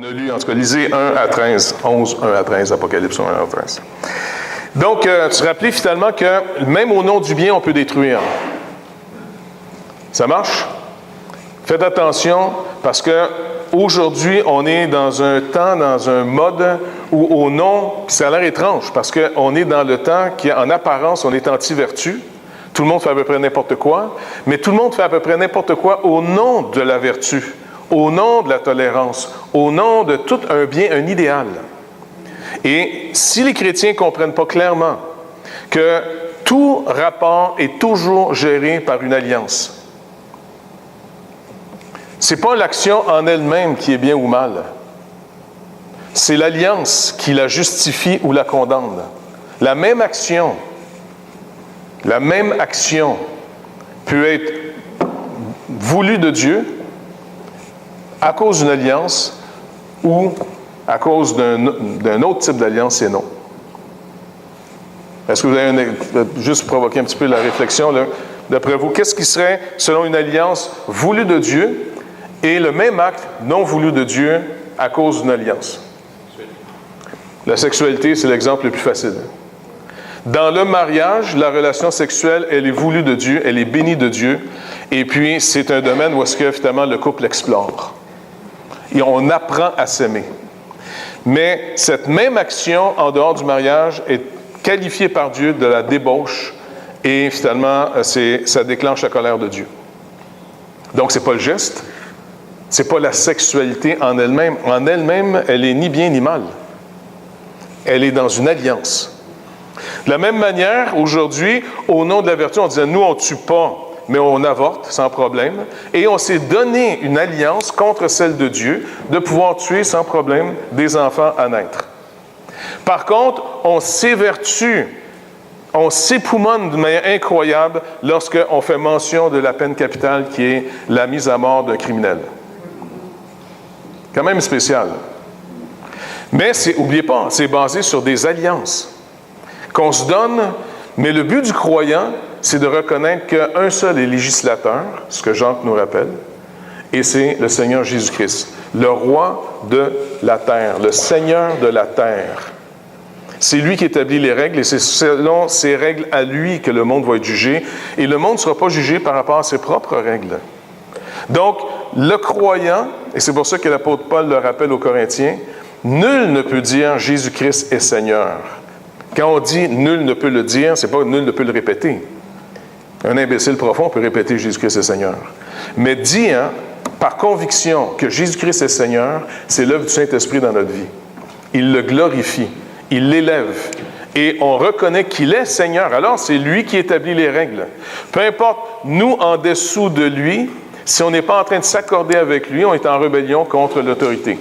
On a lu, en tout cas, lisez 1 à 13, 11, 1 à 13, Apocalypse 1 à 13. Donc, tu rappelais finalement que même au nom du bien, on peut détruire. Ça marche? Faites attention parce que aujourd'hui, on est dans un temps, dans un mode où au nom, ça a l'air étrange parce qu'on est dans le temps qui, en apparence, on est anti-vertu. Tout le monde fait à peu près n'importe quoi, mais tout le monde fait à peu près n'importe quoi au nom de la vertu, au nom de la tolérance, au nom de tout un bien, un idéal. Et si les chrétiens ne comprennent pas clairement que tout rapport est toujours géré par une alliance, ce n'est pas l'action en elle-même qui est bien ou mal. C'est l'alliance qui la justifie ou la condamne. La même action peut être voulue de Dieu à cause d'une alliance ou à cause d'un autre type d'alliance et non. Est-ce que vous avez juste provoquer un petit peu la réflexion, là, d'après vous, qu'est-ce qui serait, selon une alliance voulue de Dieu, et le même acte non voulu de Dieu à cause d'une alliance? La sexualité, c'est l'exemple le plus facile. Dans le mariage, la relation sexuelle, elle est voulue de Dieu, elle est bénie de Dieu, et puis c'est un domaine où est-ce que finalement le couple explore. Et on apprend à s'aimer. Mais cette même action en dehors du mariage est qualifiée par Dieu de la débauche, et finalement, ça déclenche la colère de Dieu. Donc, ce n'est pas le geste. Ce n'est pas la sexualité en elle-même. En elle-même, elle est ni bien ni mal. Elle est dans une alliance. De la même manière, aujourd'hui, au nom de la vertu, on disait, nous, on ne tue pas, mais on avorte sans problème. Et on s'est donné une alliance contre celle de Dieu de pouvoir tuer sans problème des enfants à naître. Par contre, on s'évertue, on s'époumonne d'une manière incroyable lorsqu'on fait mention de la peine capitale qui est la mise à mort d'un criminel. Quand même spécial. Mais n'oubliez pas, c'est basé sur des alliances qu'on se donne, mais le but du croyant, c'est de reconnaître qu'un seul est législateur, ce que Jacques nous rappelle, et c'est le Seigneur Jésus-Christ, le roi de la terre, le Seigneur de la terre. C'est lui qui établit les règles, et c'est selon ces règles à lui que le monde va être jugé, et le monde ne sera pas jugé par rapport à ses propres règles. Donc, le croyant, et c'est pour ça que l'apôtre Paul le rappelle aux Corinthiens, nul ne peut dire Jésus-Christ est Seigneur. Quand on dit nul ne peut le dire, c'est pas nul ne peut le répéter. Un imbécile profond peut répéter Jésus-Christ est Seigneur. Mais dire par conviction que Jésus-Christ est Seigneur, c'est l'œuvre du Saint-Esprit dans notre vie. Il le glorifie, il l'élève. Et on reconnaît qu'il est Seigneur. Alors, c'est lui qui établit les règles. Peu importe, nous, en dessous de lui, si on n'est pas en train de s'accorder avec lui, on est en rébellion contre l'autorité.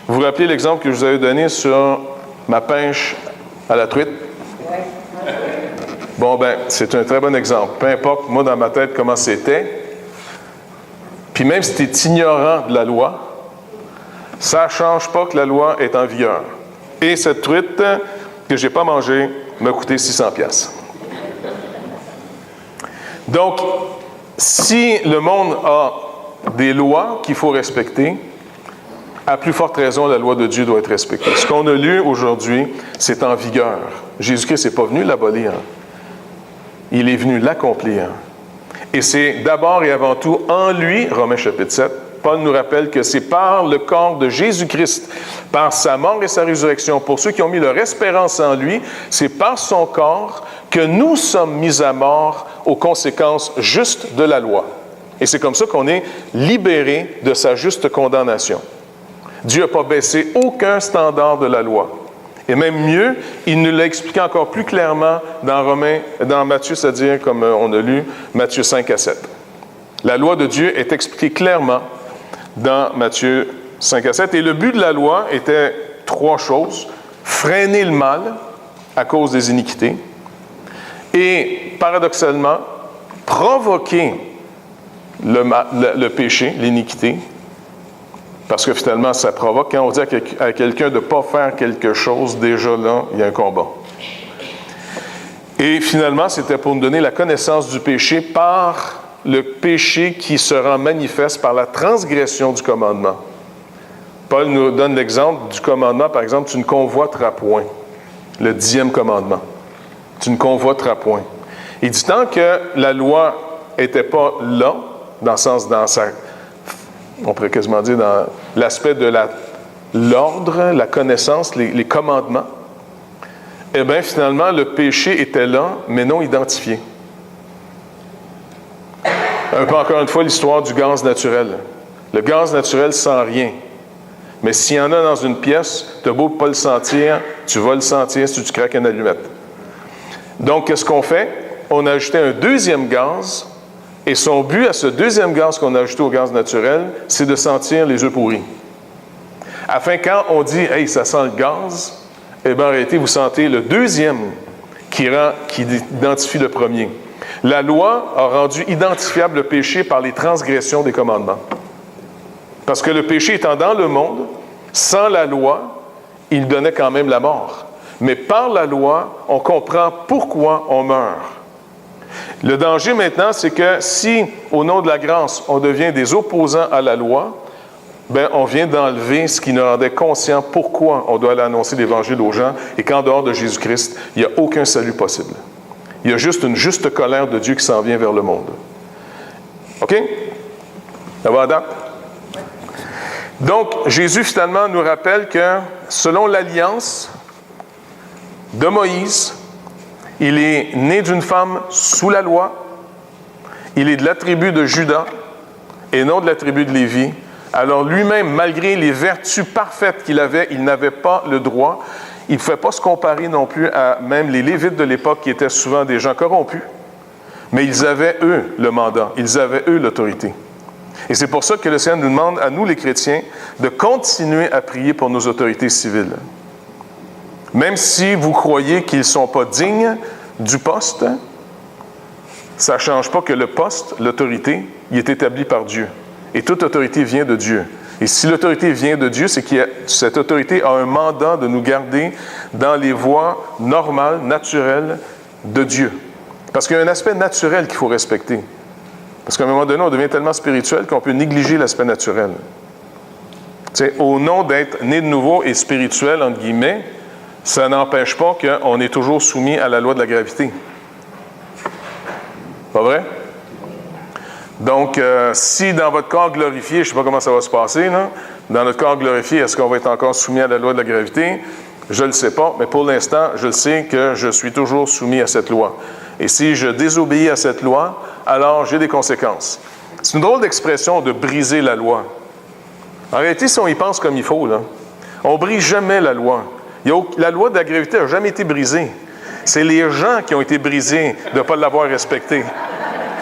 Vous vous rappelez l'exemple que je vous avais donné sur ma pêche à la truite? Bon, c'est un très bon exemple. Peu importe, moi, dans ma tête, comment c'était. Puis même si tu es ignorant de la loi, ça ne change pas que la loi est en vigueur. Et cette truite que je n'ai pas mangée m'a coûté 600$. Donc, si le monde a des lois qu'il faut respecter, à plus forte raison, la loi de Dieu doit être respectée. Ce qu'on a lu aujourd'hui, c'est en vigueur. Jésus-Christ n'est pas venu l'abolir. Il est venu l'accomplir. Et c'est d'abord et avant tout en lui, Romains chapitre 7, Paul nous rappelle que c'est par le corps de Jésus-Christ, par sa mort et sa résurrection, pour ceux qui ont mis leur espérance en lui, c'est par son corps que nous sommes mis à mort aux conséquences justes de la loi. Et c'est comme ça qu'on est libéré de sa juste condamnation. Dieu n'a pas baissé aucun standard de la loi. Et même mieux, il nous l'a expliqué encore plus clairement dans Matthieu, c'est-à-dire, comme on a lu, Matthieu 5 à 7. La loi de Dieu est expliquée clairement dans Matthieu 5 à 7. Et le but de la loi était 3 choses. Freiner le mal à cause des iniquités. Et, paradoxalement, provoquer le péché, l'iniquité. Parce que finalement, ça provoque. Quand on dit à quelqu'un de ne pas faire quelque chose, déjà là, il y a un combat. Et finalement, c'était pour nous donner la connaissance du péché par le péché qui se rend manifeste par la transgression du commandement. Paul nous donne l'exemple du commandement, par exemple, tu ne convoiteras point. Le 10e commandement. Tu ne convoiteras point. Il dit tant que la loi n'était pas là, dans le sens, on pourrait quasiment dire dans l'aspect de l'ordre, la connaissance, les commandements, eh bien, finalement, le péché était là, mais non identifié. Un peu encore une fois, l'histoire du gaz naturel. Le gaz naturel sent rien. Mais s'il y en a dans une pièce, tu as beau pas le sentir, tu vas le sentir si tu craques une allumette. Donc, qu'est-ce qu'on fait? On a ajouté un deuxième gaz, et son but à ce deuxième gaz qu'on a ajouté au gaz naturel, c'est de sentir les œufs pourris. Afin, quand on dit « Hey, ça sent le gaz », eh bien, en réalité, vous sentez le deuxième qui identifie le premier. La loi a rendu identifiable le péché par les transgressions des commandements. Parce que le péché étant dans le monde, sans la loi, il donnait quand même la mort. Mais par la loi, on comprend pourquoi on meurt. Le danger maintenant, c'est que si, au nom de la grâce, on devient des opposants à la loi, bien, on vient d'enlever ce qui nous rendait conscients pourquoi on doit aller annoncer l'Évangile aux gens et qu'en dehors de Jésus-Christ, il n'y a aucun salut possible. Il y a juste une juste colère de Dieu qui s'en vient vers le monde. OK? Ça va à date? Donc, Jésus, finalement, nous rappelle que, selon l'alliance de Moïse, il est né d'une femme sous la loi, il est de la tribu de Juda et non de la tribu de Lévi. Alors lui-même, malgré les vertus parfaites qu'il avait, il n'avait pas le droit. Il ne pouvait pas se comparer non plus à même les Lévites de l'époque qui étaient souvent des gens corrompus. Mais ils avaient, eux, le mandat. Ils avaient, eux, l'autorité. Et c'est pour ça que le Seigneur nous demande, à nous les chrétiens, de continuer à prier pour nos autorités civiles. Même si vous croyez qu'ils ne sont pas dignes du poste, ça ne change pas que le poste, l'autorité, il est établi par Dieu. Et toute autorité vient de Dieu. Et si l'autorité vient de Dieu, c'est que cette autorité a un mandat de nous garder dans les voies normales, naturelles de Dieu. Parce qu'il y a un aspect naturel qu'il faut respecter. Parce qu'à un moment donné, on devient tellement spirituel qu'on peut négliger l'aspect naturel. Tu sais, au nom d'être né de nouveau et spirituel, entre guillemets, ça n'empêche pas qu'on est toujours soumis à la loi de la gravité. Pas vrai? Donc, si dans votre corps glorifié, je ne sais pas comment ça va se passer, là, dans notre corps glorifié, est-ce qu'on va être encore soumis à la loi de la gravité? Je ne le sais pas, mais pour l'instant, je le sais que je suis toujours soumis à cette loi. Et si je désobéis à cette loi, alors j'ai des conséquences. C'est une drôle d'expression de briser la loi. En réalité, si on y pense comme il faut, là, on ne brise jamais la loi. La loi de la gravité n'a jamais été brisée. C'est les gens qui ont été brisés de ne pas l'avoir respectée.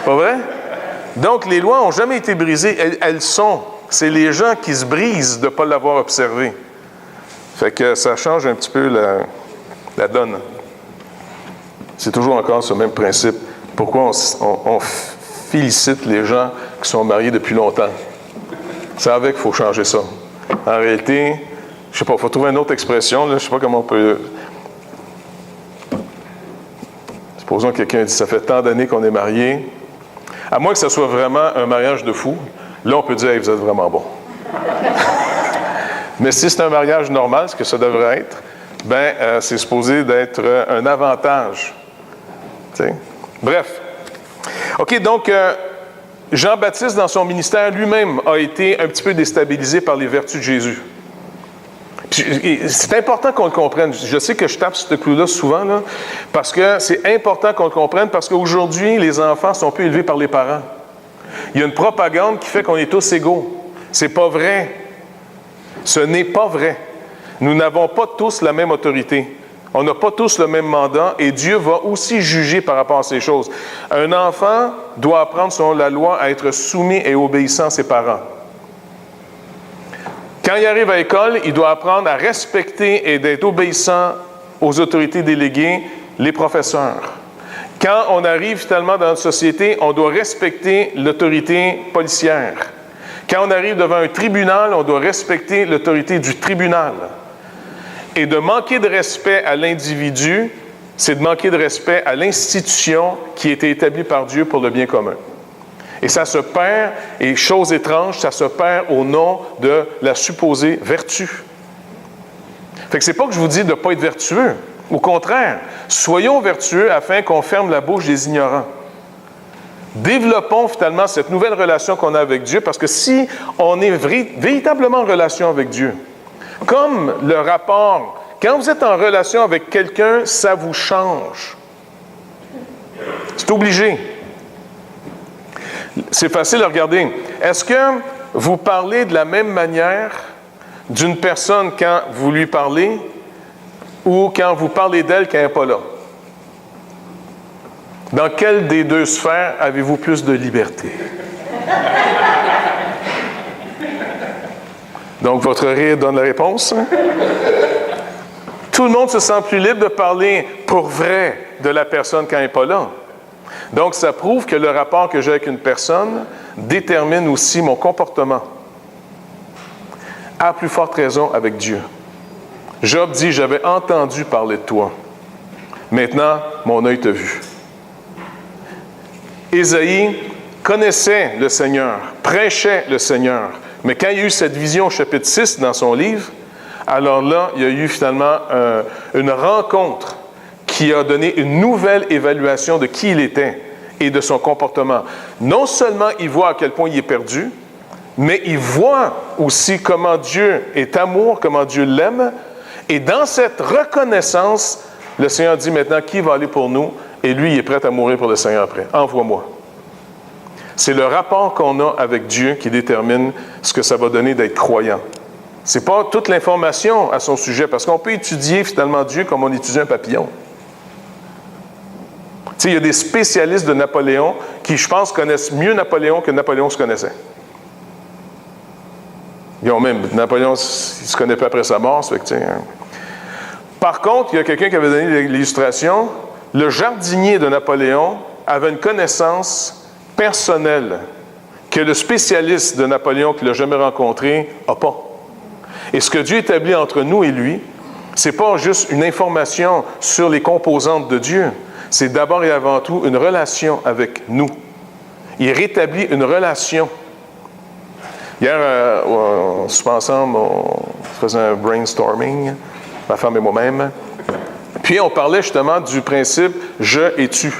Pas vrai? Donc, les lois n'ont jamais été brisées. Elles sont. C'est les gens qui se brisent de ne pas l'avoir observée. Fait que ça change un petit peu la donne. C'est toujours encore ce même principe. Pourquoi on félicite les gens qui sont mariés depuis longtemps? C'est avec qu'il faut changer ça. En réalité, je ne sais pas, il faut trouver une autre expression. Là, je ne sais pas comment on peut... Supposons que quelqu'un dit « ça fait tant d'années qu'on est mariés ». À moins que ce soit vraiment un mariage de fou, là, on peut dire hey, « vous êtes vraiment bon ». Mais si c'est un mariage normal, ce que ça devrait être, c'est supposé d'être un avantage. T'sais? Bref. OK, donc, Jean-Baptiste, dans son ministère, lui-même a été un petit peu déstabilisé par les vertus de Jésus. Puis, c'est important qu'on le comprenne. Je sais que je tape sur ce clou-là souvent, là, parce que c'est important qu'on le comprenne, parce qu'aujourd'hui, les enfants sont plus élevés par les parents. Il y a une propagande qui fait qu'on est tous égaux. C'est pas vrai. Ce n'est pas vrai. Nous n'avons pas tous la même autorité. On n'a pas tous le même mandat et Dieu va aussi juger par rapport à ces choses. Un enfant doit apprendre, selon la loi, à être soumis et obéissant à ses parents. Quand il arrive à l'école, il doit apprendre à respecter et d'être obéissant aux autorités déléguées, les professeurs. Quand on arrive finalement dans notre société, on doit respecter l'autorité policière. Quand on arrive devant un tribunal, on doit respecter l'autorité du tribunal. Et de manquer de respect à l'individu, c'est de manquer de respect à l'institution qui a été établie par Dieu pour le bien commun. Et ça se perd, et chose étrange, ça se perd au nom de la supposée vertu. Fait que c'est pas que je vous dis de ne pas être vertueux. Au contraire, soyons vertueux afin qu'on ferme la bouche des ignorants. Développons finalement cette nouvelle relation qu'on a avec Dieu, parce que si on est véritablement en relation avec Dieu, comme le rapport, quand vous êtes en relation avec quelqu'un, ça vous change. C'est obligé. C'est facile à regarder. Est-ce que vous parlez de la même manière d'une personne quand vous lui parlez ou quand vous parlez d'elle quand elle n'est pas là? Dans quelle des deux sphères avez-vous plus de liberté? Donc, votre rire donne la réponse. Tout le monde se sent plus libre de parler pour vrai de la personne quand elle n'est pas là. Donc, ça prouve que le rapport que j'ai avec une personne détermine aussi mon comportement. À plus forte raison avec Dieu. Job dit, j'avais entendu parler de toi. Maintenant, mon œil t'a vu. Ésaïe connaissait le Seigneur, prêchait le Seigneur. Mais quand il y a eu cette vision au chapitre 6 dans son livre, alors là, il y a eu finalement une rencontre qui a donné une nouvelle évaluation de qui il était et de son comportement. Non seulement il voit à quel point il est perdu, mais il voit aussi comment Dieu est amour, comment Dieu l'aime. Et dans cette reconnaissance, le Seigneur dit maintenant, qui va aller pour nous? Et lui, il est prêt à mourir pour le Seigneur après. Envoie-moi. C'est le rapport qu'on a avec Dieu qui détermine ce que ça va donner d'être croyant. Ce n'est pas toute l'information à son sujet, parce qu'on peut étudier finalement Dieu comme on étudie un papillon. Tu sais, il y a des spécialistes de Napoléon qui, je pense, connaissent mieux Napoléon que Napoléon se connaissait. Ils ont même, Napoléon, il ne se connaît pas après sa mort, ça fait que, tu sais, hein. Par contre, il y a quelqu'un qui avait donné l'illustration, le jardinier de Napoléon avait une connaissance personnelle que le spécialiste de Napoléon qui ne l'a jamais rencontré n'a pas. Et ce que Dieu établit entre nous et lui, ce n'est pas juste une information sur les composantes de Dieu, c'est d'abord et avant tout une relation avec nous. Il rétablit une relation. Hier, on se ensemble, on faisait un brainstorming, ma femme et moi-même. Puis on parlait justement du principe « je et tu ».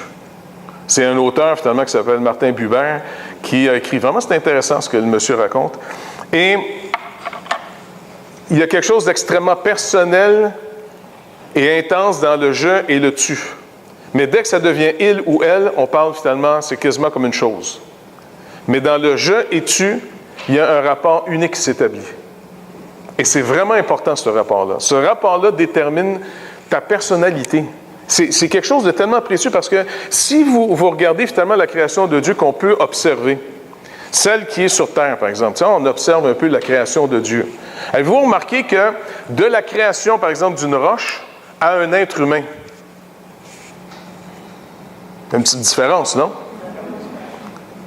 C'est un auteur finalement qui s'appelle Martin Buber qui a écrit. Vraiment, c'est intéressant ce que le monsieur raconte. Et il y a quelque chose d'extrêmement personnel et intense dans le « je » et le « tu ». Mais dès que ça devient « il » ou « elle », on parle finalement, c'est quasiment comme une chose. Mais dans le « je » et « tu », il y a un rapport unique qui s'établit. Et c'est vraiment important, ce rapport-là. Ce rapport-là détermine ta personnalité. C'est quelque chose de tellement précieux parce que si vous regardez finalement la création de Dieu qu'on peut observer, celle qui est sur terre, par exemple, tu sais, on observe un peu la création de Dieu. Avez-vous remarqué que de la création, par exemple, d'une roche à un être humain, il y a une petite différence, non?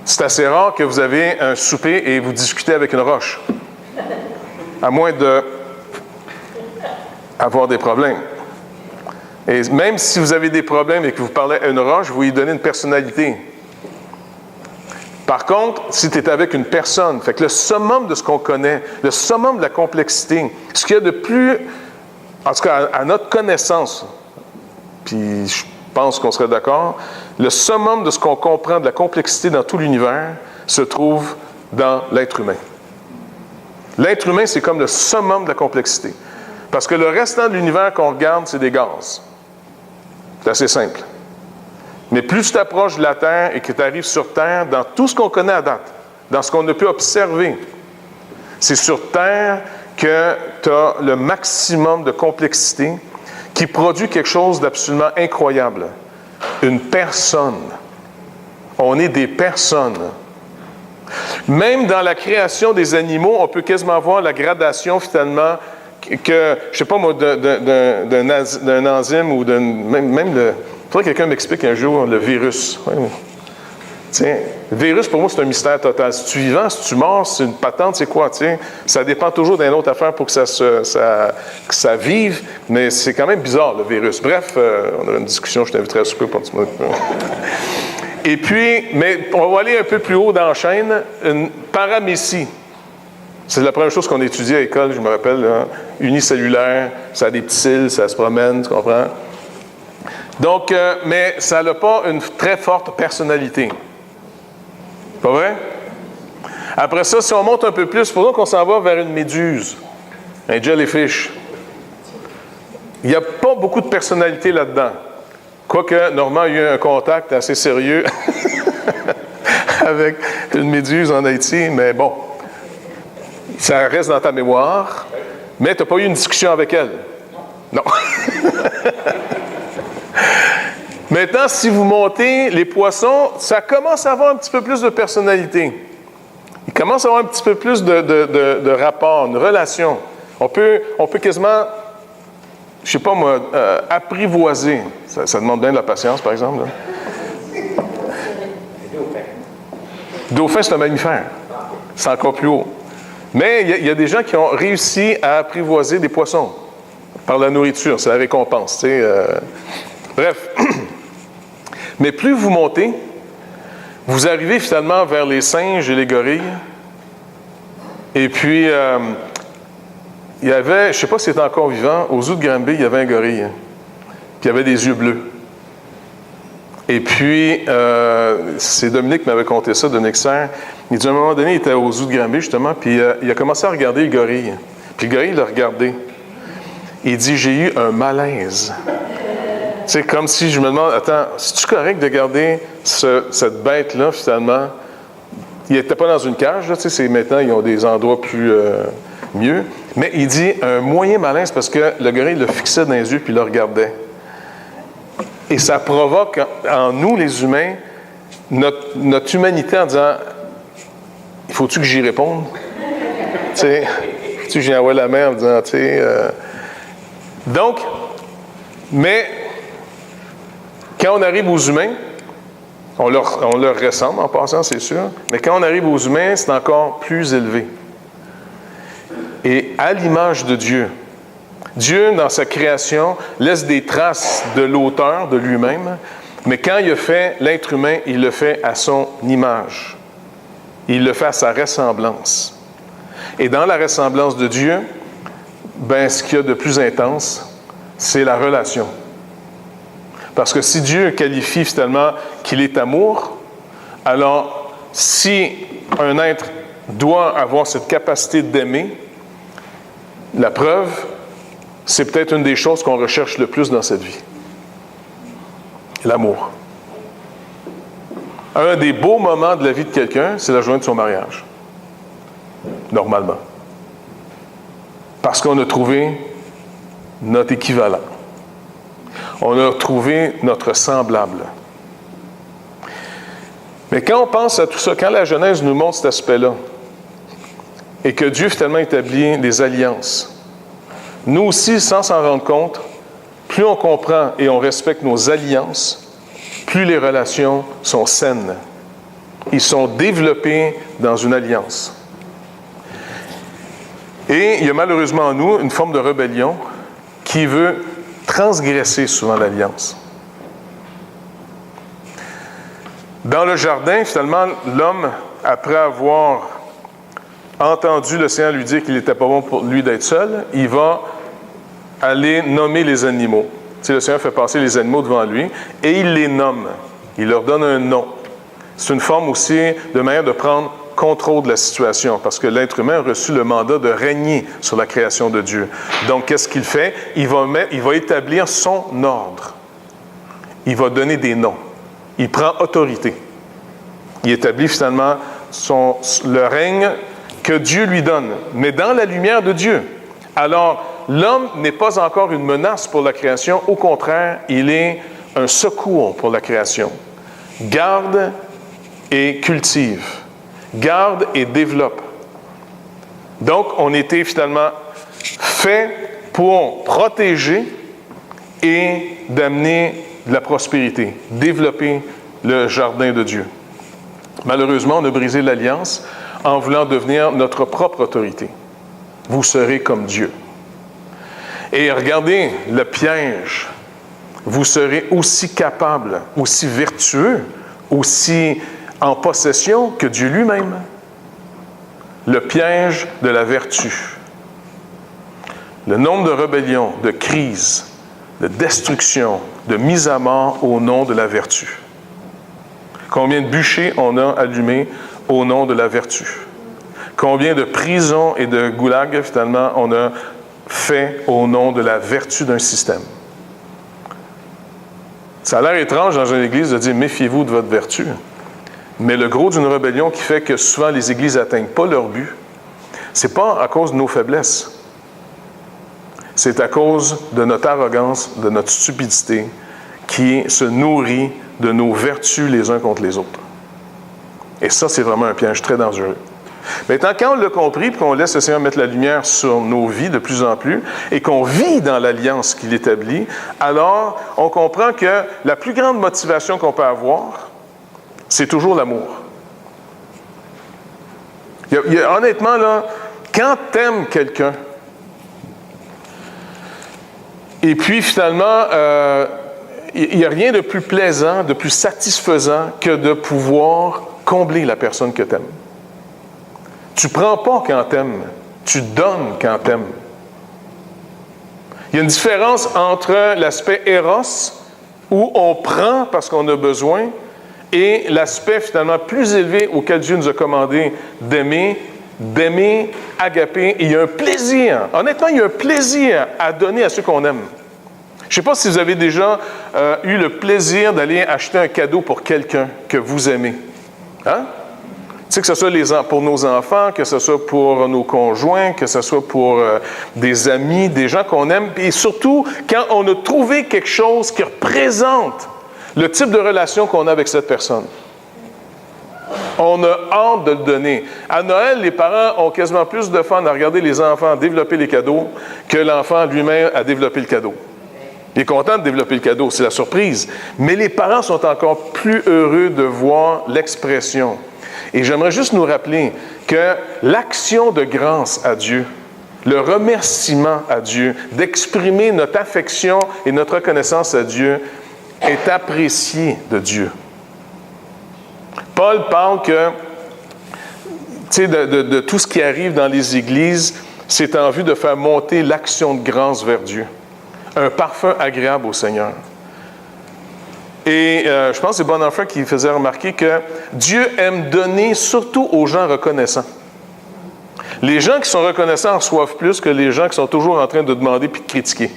C'est assez rare que vous avez un souper et vous discutez avec une roche. À moins d'avoir des problèmes. Et même si vous avez des problèmes et que vous parlez à une roche, vous lui donnez une personnalité. Par contre, si tu es avec une personne, fait que le summum de ce qu'on connaît, le summum de la complexité, ce qu'il y a de plus, en tout cas à notre connaissance, puis je pense qu'on serait d'accord, le summum de ce qu'on comprend de la complexité dans tout l'univers se trouve dans l'être humain. L'être humain, c'est comme le summum de la complexité. Parce que le restant de l'univers qu'on regarde, c'est des gaz. C'est assez simple. Mais plus tu t'approches de la Terre et que tu arrives sur Terre, dans tout ce qu'on connaît à date, dans ce qu'on a pu observer, c'est sur Terre que tu as le maximum de complexité qui produit quelque chose d'absolument incroyable. Une personne. On est des personnes. Même dans la création des animaux, on peut quasiment voir la gradation finalement que, je ne sais pas moi, d'un enzyme ou même le... Il faudrait que quelqu'un m'explique un jour le virus. Ouais. Tiens, le virus, pour moi, c'est un mystère total. Si tu es vivant, si tu es mort, c'est une patente, c'est quoi? Tiens, ça dépend toujours d'une autre affaire pour que ça vive, mais c'est quand même bizarre, le virus. Bref, on aura une discussion, je t'inviterai à souper pour Et puis, mais on va aller un peu plus haut dans la chaîne, une paramécie. C'est la première chose qu'on étudie à l'école, je me rappelle, là, unicellulaire, ça a des petits cils, ça se promène, tu comprends? Donc, mais ça n'a pas une très forte personnalité. Pas vrai? Après ça, si on monte un peu plus, supposons qu'on s'en va vers une méduse, un jellyfish. Il n'y a pas beaucoup de personnalité là-dedans. Quoique, Normand a eu un contact assez sérieux avec une méduse en Haïti, mais bon, ça reste dans ta mémoire, mais tu n'as pas eu une discussion avec elle. Non. Maintenant, si vous montez les poissons, ça commence à avoir un petit peu plus de personnalité. Il commence à avoir un petit peu plus de rapport, une relation. On peut quasiment, je ne sais pas moi, apprivoiser. Ça demande bien de la patience, par exemple. Là. Dauphin, c'est un mammifère. C'est encore plus haut. Mais il y a des gens qui ont réussi à apprivoiser des poissons par la nourriture. C'est la récompense. Tu sais, Bref. Mais plus vous montez, vous arrivez finalement vers les singes et les gorilles. Et puis, il y avait, je ne sais pas si c'était encore vivant, au zoo de Granby, il y avait un gorille. Puis il avait des yeux bleus. Et puis, c'est Dominique qui m'avait conté ça, Dominique Serre. Il dit, à un moment donné, il était au zoo de Granby, justement, puis il a commencé à regarder le gorille. Puis le gorille l'a regardé. Il dit, j'ai eu un malaise. C'est comme si je me demande, attends, c'est-tu correct de garder cette bête-là, finalement? Il n'était pas dans une cage, là, tu sais, maintenant, ils ont des endroits plus mieux. Mais il dit un moyen malaise parce que le gorille le fixait dans les yeux puis le regardait. Et ça provoque en nous, les humains, notre humanité en disant, il faut-tu que j'y réponde? Tu sais, faut-tu que j'y envoie la main en disant, tu sais... Donc, mais... Quand on arrive aux humains, on leur ressemble en passant, c'est sûr, mais quand on arrive aux humains, c'est encore plus élevé. Et à l'image de Dieu, Dieu, dans sa création, laisse des traces de l'auteur, de lui-même, mais quand il a fait l'être humain, il le fait à son image. Il le fait à sa ressemblance. Et dans la ressemblance de Dieu, ben, ce qu'il y a de plus intense, c'est la relation. Parce que si Dieu qualifie finalement qu'il est amour, alors si un être doit avoir cette capacité d'aimer, la preuve, c'est peut-être une des choses qu'on recherche le plus dans cette vie. L'amour. Un des beaux moments de la vie de quelqu'un, c'est la journée de son mariage. Normalement. Parce qu'on a trouvé notre équivalent. On a trouvé notre semblable. Mais quand on pense à tout ça, quand la Genèse nous montre cet aspect-là, et que Dieu finalement établit des alliances, nous aussi, sans s'en rendre compte, plus on comprend et on respecte nos alliances, plus les relations sont saines. Ils sont développés dans une alliance. Et il y a malheureusement en nous une forme de rébellion qui veut transgresser souvent l'alliance. Dans le jardin, finalement, l'homme, après avoir entendu le Seigneur lui dire qu'il n'était pas bon pour lui d'être seul, il va aller nommer les animaux. Tu sais, le Seigneur fait passer les animaux devant lui et il les nomme. Il leur donne un nom. C'est une forme aussi de manière de prendre contrôle de la situation, parce que l'être humain a reçu le mandat de régner sur la création de Dieu. Donc, qu'est-ce qu'il fait? Il va établir son ordre. Il va donner des noms. Il prend autorité. Il établit finalement le règne que Dieu lui donne, mais dans la lumière de Dieu. Alors, l'homme n'est pas encore une menace pour la création. Au contraire, il est un secours pour la création. Garde et cultive. Garde et développe. Donc, on était finalement fait pour protéger et d'amener de la prospérité, développer le jardin de Dieu. Malheureusement, on a brisé l'alliance en voulant devenir notre propre autorité. Vous serez comme Dieu. Et regardez le piège. Vous serez aussi capable, aussi vertueux aussi en possession que Dieu lui-même. Le piège de la vertu. Le nombre de rébellions, de crises, de destruction, de mise à mort au nom de la vertu. Combien de bûchers on a allumés au nom de la vertu? Combien de prisons et de goulags, finalement, on a fait au nom de la vertu d'un système? Ça a l'air étrange dans une église de dire « méfiez-vous de votre vertu ». Mais le gros d'une rébellion qui fait que souvent les églises n'atteignent pas leur but, ce n'est pas à cause de nos faiblesses. C'est à cause de notre arrogance, de notre stupidité, qui se nourrit de nos vertus les uns contre les autres. Et ça, c'est vraiment un piège très dangereux. Maintenant, quand on l'a compris, puis qu'on laisse le Seigneur mettre la lumière sur nos vies de plus en plus, et qu'on vit dans l'alliance qu'il établit, alors on comprend que la plus grande motivation qu'on peut avoir, c'est toujours l'amour. Honnêtement, là, quand tu aimes quelqu'un, et puis finalement, il n'y a rien de plus plaisant, de plus satisfaisant que de pouvoir combler la personne que tu aimes. Tu ne prends pas quand tu aimes, tu donnes quand tu aimes. Il y a une différence entre l'aspect éros, où on prend parce qu'on a besoin, et l'aspect finalement plus élevé auquel Dieu nous a commandé d'aimer, agaper. Et il y a un plaisir, honnêtement, il y a un plaisir à donner à ceux qu'on aime. Je ne sais pas si vous avez déjà eu le plaisir d'aller acheter un cadeau pour quelqu'un que vous aimez. Hein? Tu sais, que ce soit pour nos enfants, que ce soit pour nos conjoints, que ce soit pour des amis, des gens qu'on aime, et surtout quand on a trouvé quelque chose qui représente le type de relation qu'on a avec cette personne. On a hâte de le donner. À Noël, les parents ont quasiment plus de fun à regarder les enfants développer les cadeaux que l'enfant lui-même à développer le cadeau. Il est content de développer le cadeau, c'est la surprise. Mais les parents sont encore plus heureux de voir l'expression. Et j'aimerais juste nous rappeler que l'action de grâce à Dieu, le remerciement à Dieu, d'exprimer notre affection et notre reconnaissance à Dieu, est apprécié de Dieu. Paul parle que, tu sais, de tout ce qui arrive dans les églises, c'est en vue de faire monter l'action de grâce vers Dieu. Un parfum agréable au Seigneur. Et je pense que c'est Bonhoeffer qui faisait remarquer que Dieu aime donner surtout aux gens reconnaissants. Les gens qui sont reconnaissants en reçoivent plus que les gens qui sont toujours en train de demander puis de critiquer.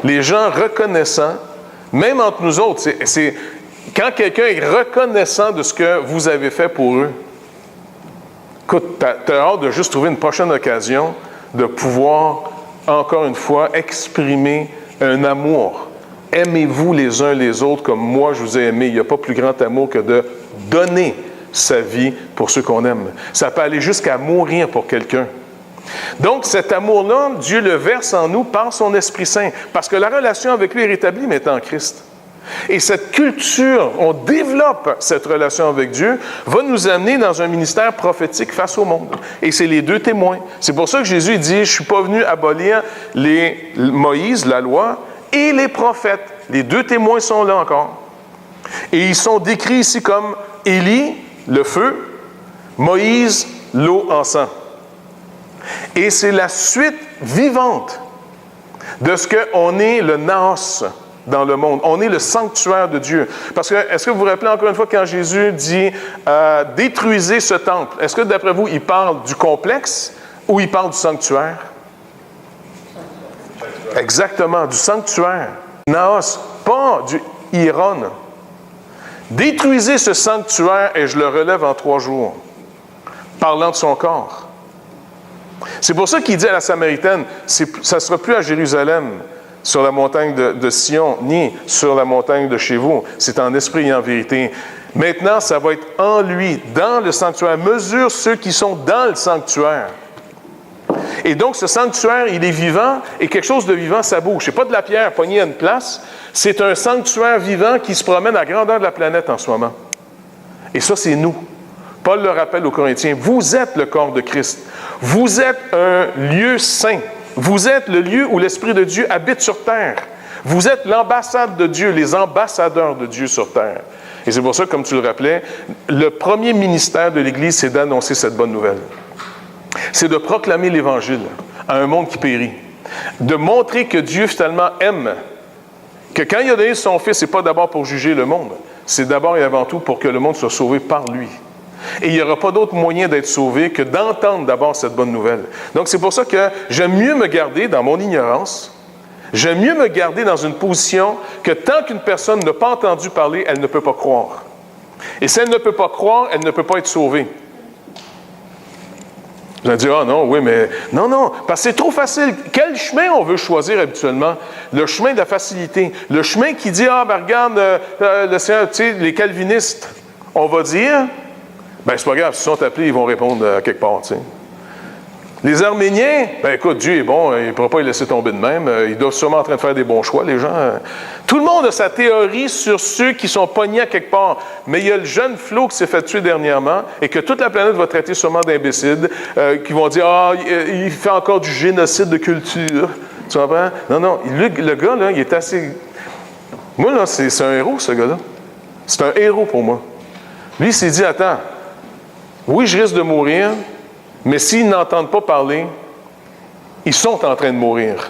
Les gens reconnaissants, même entre nous autres, c'est quand quelqu'un est reconnaissant de ce que vous avez fait pour eux, écoute, tu as hâte de juste trouver une prochaine occasion de pouvoir, encore une fois, exprimer un amour. Aimez-vous les uns les autres comme moi je vous ai aimé. Il n'y a pas plus grand amour que de donner sa vie pour ceux qu'on aime. Ça peut aller jusqu'à mourir pour quelqu'un. Donc, cet amour-là, Dieu le verse en nous par son Esprit Saint, parce que la relation avec lui est rétablie maintenant en Christ. Et cette culture, on développe cette relation avec Dieu, va nous amener dans un ministère prophétique face au monde. Et c'est les deux témoins. C'est pour ça que Jésus dit, je ne suis pas venu abolir Moïse, la loi, et les prophètes. Les deux témoins sont là encore. Et ils sont décrits ici comme Élie, le feu, Moïse, l'eau en sang. Et c'est la suite vivante de ce qu'on est le naos dans le monde. On est le sanctuaire de Dieu. Parce que, est-ce que vous vous rappelez encore une fois quand Jésus dit « détruisez ce temple », est-ce que d'après vous, il parle du complexe ou il parle du sanctuaire? Exactement, du sanctuaire. Naos, pas du Iron. Détruisez ce sanctuaire et je le relève en 3 jours. Parlant de son corps. C'est pour ça qu'il dit à la Samaritaine, ça ne sera plus à Jérusalem, sur la montagne de Sion, ni sur la montagne de chez vous. C'est en esprit et en vérité. Maintenant, ça va être en lui, dans le sanctuaire. Mesure ceux qui sont dans le sanctuaire. Et donc, ce sanctuaire, il est vivant, et quelque chose de vivant, ça bouge. Ce n'est pas de la pierre poignée à une place, c'est un sanctuaire vivant qui se promène à la grandeur de la planète en ce moment. Et ça, c'est nous. Paul le rappelle aux Corinthiens, vous êtes le corps de Christ. Vous êtes un lieu saint. Vous êtes le lieu où l'Esprit de Dieu habite sur terre. Vous êtes l'ambassade de Dieu, les ambassadeurs de Dieu sur terre. Et c'est pour ça, comme tu le rappelais, le premier ministère de l'Église, c'est d'annoncer cette bonne nouvelle. C'est de proclamer l'Évangile à un monde qui périt. De montrer que Dieu, finalement, aime. Que quand il a donné son Fils, ce n'est pas d'abord pour juger le monde. C'est d'abord et avant tout pour que le monde soit sauvé par lui. Et il n'y aura pas d'autre moyen d'être sauvé que d'entendre d'abord cette bonne nouvelle. Donc, c'est pour ça que j'aime mieux me garder dans mon ignorance. J'aime mieux me garder dans une position que tant qu'une personne n'a pas entendu parler, elle ne peut pas croire. Et si elle ne peut pas croire, elle ne peut pas être sauvée. Vous allez dire, ah non, oui, mais... Non, parce que c'est trop facile. Quel chemin on veut choisir habituellement? Le chemin de la facilité. Le chemin qui dit, regarde, le Seigneur, tu sais, les calvinistes, on va dire, c'est pas grave, s'ils sont appelés, ils vont répondre quelque part, tu sais. Les Arméniens, écoute, Dieu est bon, il ne pourra pas les laisser tomber de même. Ils doivent sûrement en train de faire des bons choix, les gens. Tout le monde a sa théorie sur ceux qui sont pognés à quelque part. Mais il y a le jeune Flo qui s'est fait tuer dernièrement et que toute la planète va traiter sûrement d'imbécile, qui vont dire, il fait encore du génocide de culture. Tu comprends? Non, le gars, là, il est assez... Moi, là, c'est un héros, ce gars-là. C'est un héros pour moi. Lui, il s'est dit, attends, oui, je risque de mourir, mais s'ils n'entendent pas parler, ils sont en train de mourir.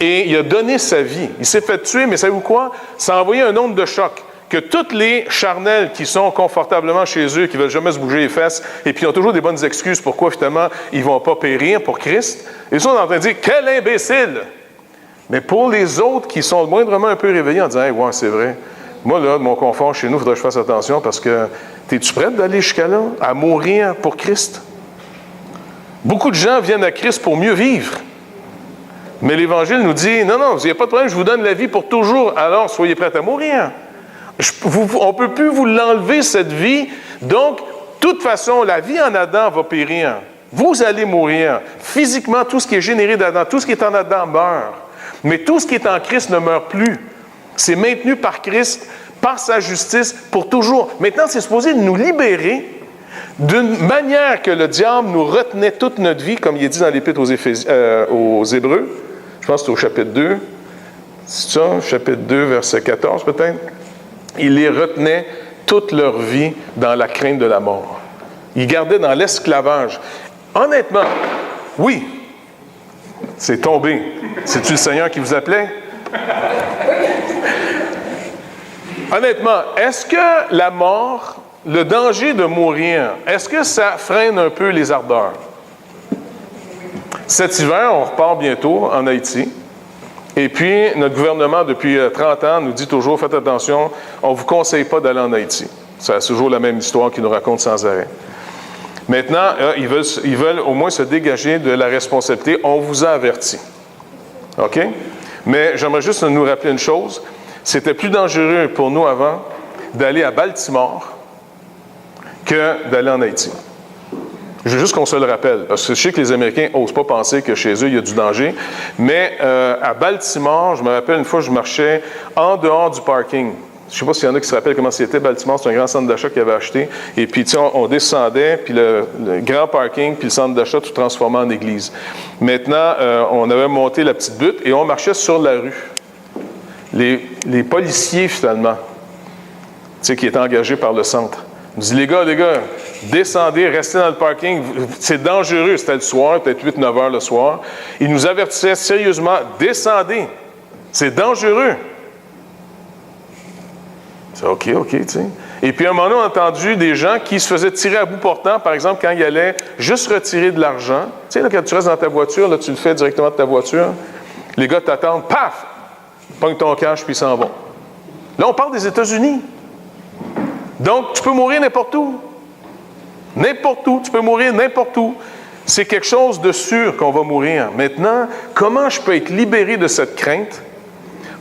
Et il a donné sa vie. Il s'est fait tuer, mais savez-vous quoi? Ça a envoyé un onde de choc. Que tous les charnels qui sont confortablement chez eux, qui ne veulent jamais se bouger les fesses, et puis ils ont toujours des bonnes excuses pourquoi, finalement, ils ne vont pas périr pour Christ, ils sont en train de dire « Quel imbécile! » Mais pour les autres qui sont moindrement un peu réveillés en disant hey, « Ouais, c'est vrai. Moi, là, de mon confort chez nous, il faudrait que je fasse attention parce que es-tu prête d'aller jusqu'à là, à mourir pour Christ? » Beaucoup de gens viennent à Christ pour mieux vivre. Mais l'Évangile nous dit, non, il n'y a pas de problème, je vous donne la vie pour toujours, alors soyez prêts à mourir. On ne peut plus vous l'enlever, cette vie. Donc, de toute façon, la vie en Adam va périr. Vous allez mourir. Physiquement, tout ce qui est généré d'Adam, tout ce qui est en Adam meurt. Mais tout ce qui est en Christ ne meurt plus. C'est maintenu par Christ, par sa justice, pour toujours. Maintenant, c'est supposé nous libérer d'une manière que le diable nous retenait toute notre vie, comme il est dit dans l'Épître aux Hébreux. Je pense que c'est au chapitre 2. C'est ça, chapitre 2, verset 14 peut-être. Il les retenait toute leur vie dans la crainte de la mort. Ils gardaient dans l'esclavage. Honnêtement, oui, c'est tombé. C'est-tu le Seigneur qui vous appelait? Honnêtement, est-ce que la mort, le danger de mourir, est-ce que ça freine un peu les ardeurs? Cet hiver, on repart bientôt en Haïti. Et puis, notre gouvernement, depuis 30 ans, nous dit toujours, faites attention, on ne vous conseille pas d'aller en Haïti. C'est toujours la même histoire qu'ils nous racontent sans arrêt. Maintenant, ils veulent au moins se dégager de la responsabilité. On vous a averti. OK? Mais j'aimerais juste nous rappeler une chose. C'était plus dangereux pour nous avant d'aller à Baltimore que d'aller en Haïti. Je veux juste qu'on se le rappelle, parce que je sais que les Américains n'osent pas penser que chez eux, il y a du danger. Mais à Baltimore, je me rappelle une fois, je marchais en dehors du parking. Je ne sais pas s'il y en a qui se rappellent comment c'était. Baltimore, c'est un grand centre d'achat qu'ils avaient acheté. Et puis, tu sais, on descendait, puis le grand parking, puis le centre d'achat, tout transformé en église. Maintenant, on avait monté la petite butte et on marchait sur la rue. Les policiers, finalement, tu sais, qui étaient engagés par le centre. Je dis, les gars, descendez, restez dans le parking, c'est dangereux. C'était le soir, peut-être 8-9 heures le soir. Ils nous avertissaient sérieusement, descendez, c'est dangereux. C'est OK, tu sais. Et puis, à un moment donné, on a entendu des gens qui se faisaient tirer à bout portant, par exemple, quand ils allaient juste retirer de l'argent. Tu sais, là, quand tu restes dans ta voiture, là, tu le fais directement de ta voiture. Les gars t'attendent, paf! Pogne ton cash, puis ils s'en vont. Là, on parle des États-Unis. Donc, tu peux mourir n'importe où. N'importe où. Tu peux mourir n'importe où. C'est quelque chose de sûr qu'on va mourir. Maintenant, comment je peux être libéré de cette crainte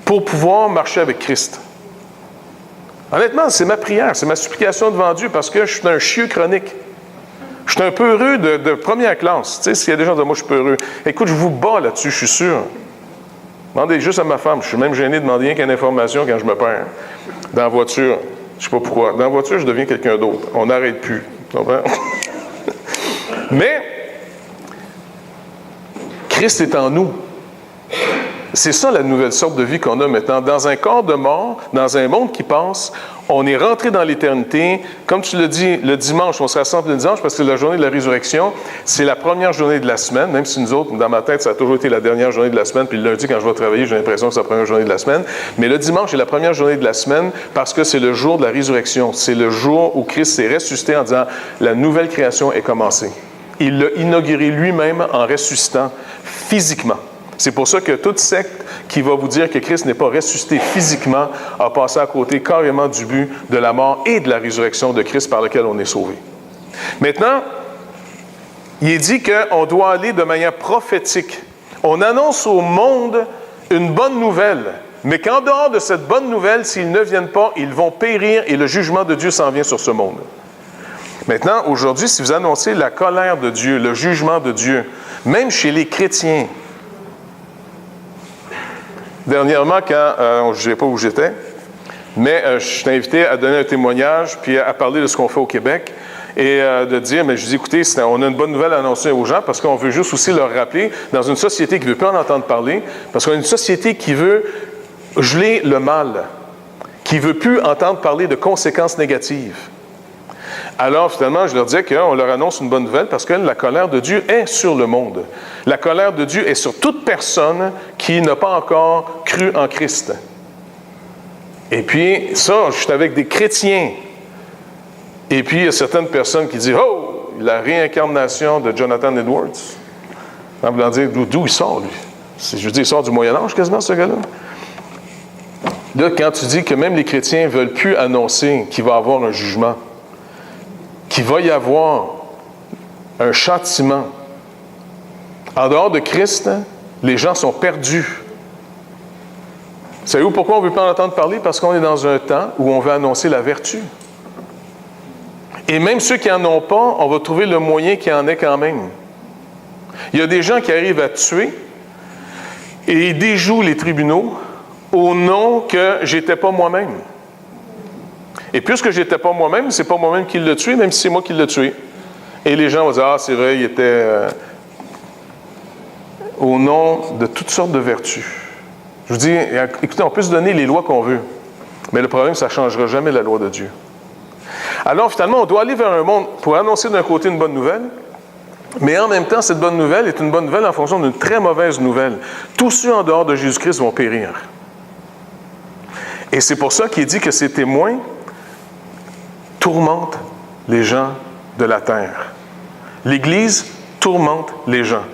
pour pouvoir marcher avec Christ? Honnêtement, c'est ma prière, c'est ma supplication devant Dieu parce que je suis un chieux chronique. Je suis un peureux de première classe. Tu sais, s'il y a des gens qui disent, moi, je suis peureux. Écoute, je vous bats là-dessus, je suis sûr. Demandez juste à ma femme. Je suis même gêné de demander rien qu'une information quand je me perds. Dans la voiture, je ne sais pas pourquoi. Dans la voiture, je deviens quelqu'un d'autre. On n'arrête plus. Tu comprends? Mais, Christ est en nous. C'est ça la nouvelle sorte de vie qu'on a maintenant. Dans un corps de mort, dans un monde qui passe, On est rentré dans l'éternité. Comme tu l'as dit, le dimanche, on se rassemble le dimanche parce que la journée de la résurrection, c'est la première journée de la semaine, même si nous autres, dans ma tête, ça a toujours été la dernière journée de la semaine, puis le lundi, quand je vais travailler, j'ai l'impression que c'est la première journée de la semaine. Mais le dimanche est la première journée de la semaine parce que c'est le jour de la résurrection. C'est le jour où Christ s'est ressuscité en disant « La nouvelle création est commencée ». Il l'a inauguré lui-même en ressuscitant physiquement. C'est pour ça que toute secte qui va vous dire que Christ n'est pas ressuscité physiquement a passé à côté carrément du but de la mort et de la résurrection de Christ par lequel on est sauvé. Maintenant, il est dit qu'on doit aller de manière prophétique. On annonce au monde une bonne nouvelle, mais qu'en dehors de cette bonne nouvelle, s'ils ne viennent pas, ils vont périr et le jugement de Dieu s'en vient sur ce monde. Maintenant, aujourd'hui, si vous annoncez la colère de Dieu, le jugement de Dieu, même chez les chrétiens. Dernièrement, je ne sais pas où j'étais, mais je suis invité à donner un témoignage, puis à parler de ce qu'on fait au Québec, et de dire, mais je dis, écoutez, on a une bonne nouvelle à annoncer aux gens, parce qu'on veut juste aussi leur rappeler, dans une société qui ne veut plus en entendre parler, parce qu'on a une société qui veut geler le mal, qui ne veut plus entendre parler de conséquences négatives. Alors, finalement, je leur disais qu'on leur annonce une bonne nouvelle parce que la colère de Dieu est sur le monde. La colère de Dieu est sur toute personne qui n'a pas encore cru en Christ. Et puis, ça, je suis avec des chrétiens. Et puis, il y a certaines personnes qui disent « Oh, la réincarnation de Jonathan Edwards. » En voulant dire d'où il sort, lui. Je veux dire, il sort du Moyen-Âge quasiment, ce gars-là. Là, quand tu dis que même les chrétiens ne veulent plus annoncer qu'il va y avoir un jugement, qu'il va y avoir un châtiment. En dehors de Christ, les gens sont perdus. Savez-vous pourquoi on ne veut pas en entendre parler? Parce qu'on est dans un temps où on veut annoncer la vertu. Et même ceux qui n'en ont pas, on va trouver le moyen qu'il y en ait quand même. Il y a des gens qui arrivent à tuer et ils déjouent les tribunaux au nom que j'étais pas moi-même. Et puisque je n'étais pas moi-même, c'est pas moi-même qui l'ai tué, même si c'est moi qui l'ai tué. Et les gens vont dire, ah, c'est vrai, il était au nom de toutes sortes de vertus. Je vous dis, écoutez, on peut se donner les lois qu'on veut, mais le problème, ça ne changera jamais la loi de Dieu. Alors, finalement, on doit aller vers un monde pour annoncer d'un côté une bonne nouvelle, mais en même temps, cette bonne nouvelle est une bonne nouvelle en fonction d'une très mauvaise nouvelle. Tous ceux en dehors de Jésus-Christ vont périr. Et c'est pour ça qu'il dit que ces témoins tourmente les gens de la terre. L'Église tourmente les gens.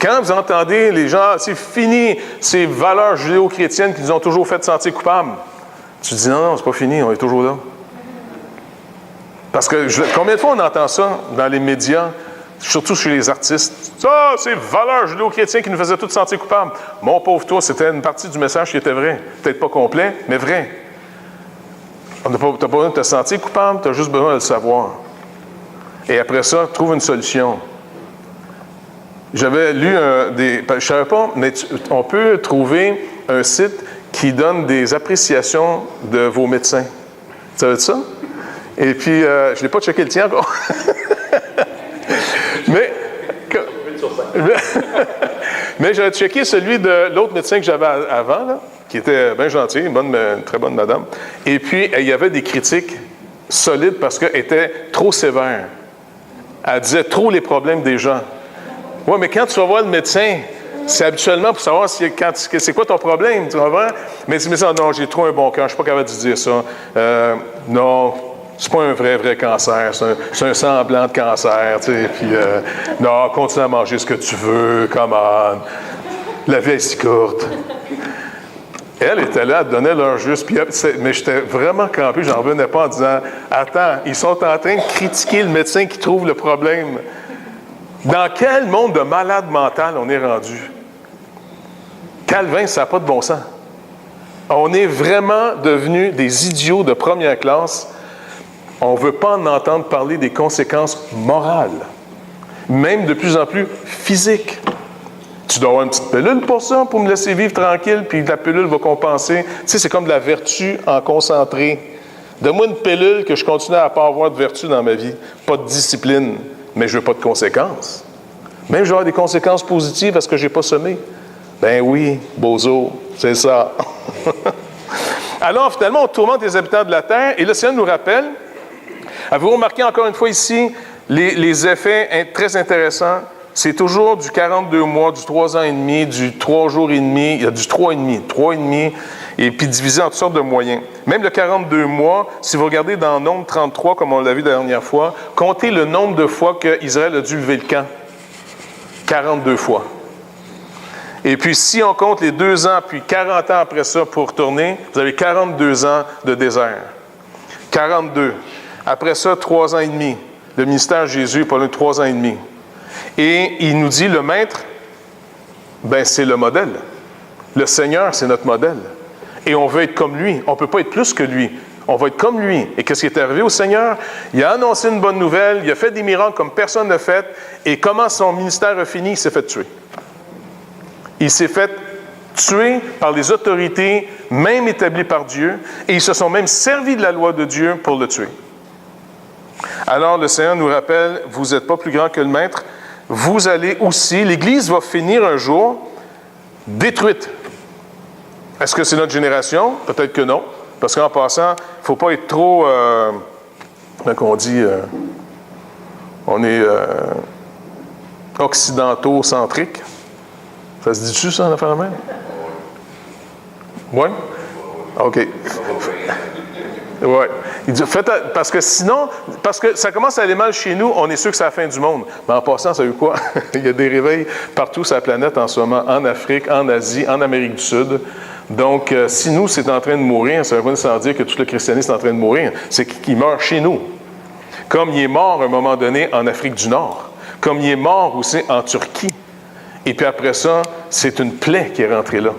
Quand vous entendez les gens, c'est fini ces valeurs judéo-chrétiennes qui nous ont toujours fait sentir coupables, tu dis non, c'est pas fini, on est toujours là. Parce que combien de fois on entend ça dans les médias, surtout chez les artistes? Ça, c'est valeurs judéo-chrétiennes qui nous faisaient tous sentir coupables. Mon pauvre toi, c'était une partie du message qui était vrai. Peut-être pas complet, mais vrai. Tu n'as pas besoin de te sentir coupable, tu as juste besoin de le savoir. Et après ça, trouve une solution. J'avais lu je ne savais pas, mais on peut trouver un site qui donne des appréciations de vos médecins. Tu savais ça? Et puis, je n'ai pas checké le tien encore. Mais j'avais checké celui de l'autre médecin que j'avais avant, là, qui était bien gentil, une très bonne madame. Et puis, il y avait des critiques solides parce qu'elle était trop sévère. Elle disait trop les problèmes des gens. Oui, mais quand tu vas voir le médecin, c'est habituellement pour savoir c'est quoi ton problème, tu comprends? Mais tu me dis, non, j'ai trop un bon cœur, je ne suis pas capable de dire ça. Non, c'est pas un vrai cancer, c'est un semblant de cancer, tu sais. Puis, non, continue à manger ce que tu veux, come on. La vie est si courte. Elle était là, elle donnait leur juste. Puis, mais j'étais vraiment crampé, j'en revenais pas en disant, attends, ils sont en train de critiquer le médecin qui trouve le problème. Dans quel monde de malade mental on est rendu? Calvin, ça n'a pas de bon sens. On est vraiment devenus des idiots de première classe. On ne veut pas en entendre parler des conséquences morales, même de plus en plus physiques. Tu dois avoir une petite pilule pour ça, pour me laisser vivre tranquille, puis la pilule va compenser. Tu sais, c'est comme de la vertu en concentré. Donne-moi une pilule que je continue à ne pas avoir de vertu dans ma vie. Pas de discipline, mais je ne veux pas de conséquences. Même je vais avoir des conséquences positives parce que je n'ai pas semé. Ben oui, bozo, c'est ça. Alors, finalement, on tourmente les habitants de la terre, et le Seigneur nous rappelle, avez-vous remarqué encore une fois ici, les effets très intéressants, c'est toujours du 42 mois, du 3 ans et demi, du 3 jours et demi, il y a du 3 et demi, et puis divisé en toutes sortes de moyens. Même le 42 mois, si vous regardez dans Nombre 33, comme on l'a vu la dernière fois, comptez le nombre de fois qu'Israël a dû lever le camp. 42 fois. Et puis, si on compte les 2 ans, puis 40 ans après ça pour retourner, vous avez 42 ans de désert. 42. Après ça, 3 ans et demi. Le ministère de Jésus est pas loin de 3 ans et demi. Et il nous dit, le maître, ben c'est le modèle. Le Seigneur, c'est notre modèle. Et on veut être comme lui. On ne peut pas être plus que lui. On va être comme lui. Et qu'est-ce qui est arrivé au Seigneur? Il a annoncé une bonne nouvelle, il a fait des miracles comme personne n'a fait. Et comment son ministère a fini? Il s'est fait tuer. Il s'est fait tuer par les autorités, même établies par Dieu, et ils se sont même servis de la loi de Dieu pour le tuer. Alors le Seigneur nous rappelle, vous n'êtes pas plus grand que le Maître, vous allez aussi, l'Église va finir un jour détruite. Est-ce que c'est notre génération? Peut-être que non. Parce qu'en passant, il ne faut pas être trop, comment on dit, on est occidentaux-centrique. Ça se dit-tu, ça, en affaire de même? Oui? OK. Oui. Il dit, parce que sinon, parce que ça commence à aller mal chez nous, on est sûr que c'est la fin du monde. Mais en passant, ça veut quoi? Il y a des réveils partout sur la planète en ce moment, en Afrique, en Asie, en Amérique du Sud. Donc, si nous, c'est en train de mourir, ça ne veut pas nécessairement dire que tout le christianisme est en train de mourir. C'est qu'il meurt chez nous. Comme il est mort à un moment donné en Afrique du Nord. Comme il est mort aussi en Turquie. Et puis après ça, c'est une plaie qui est rentrée là.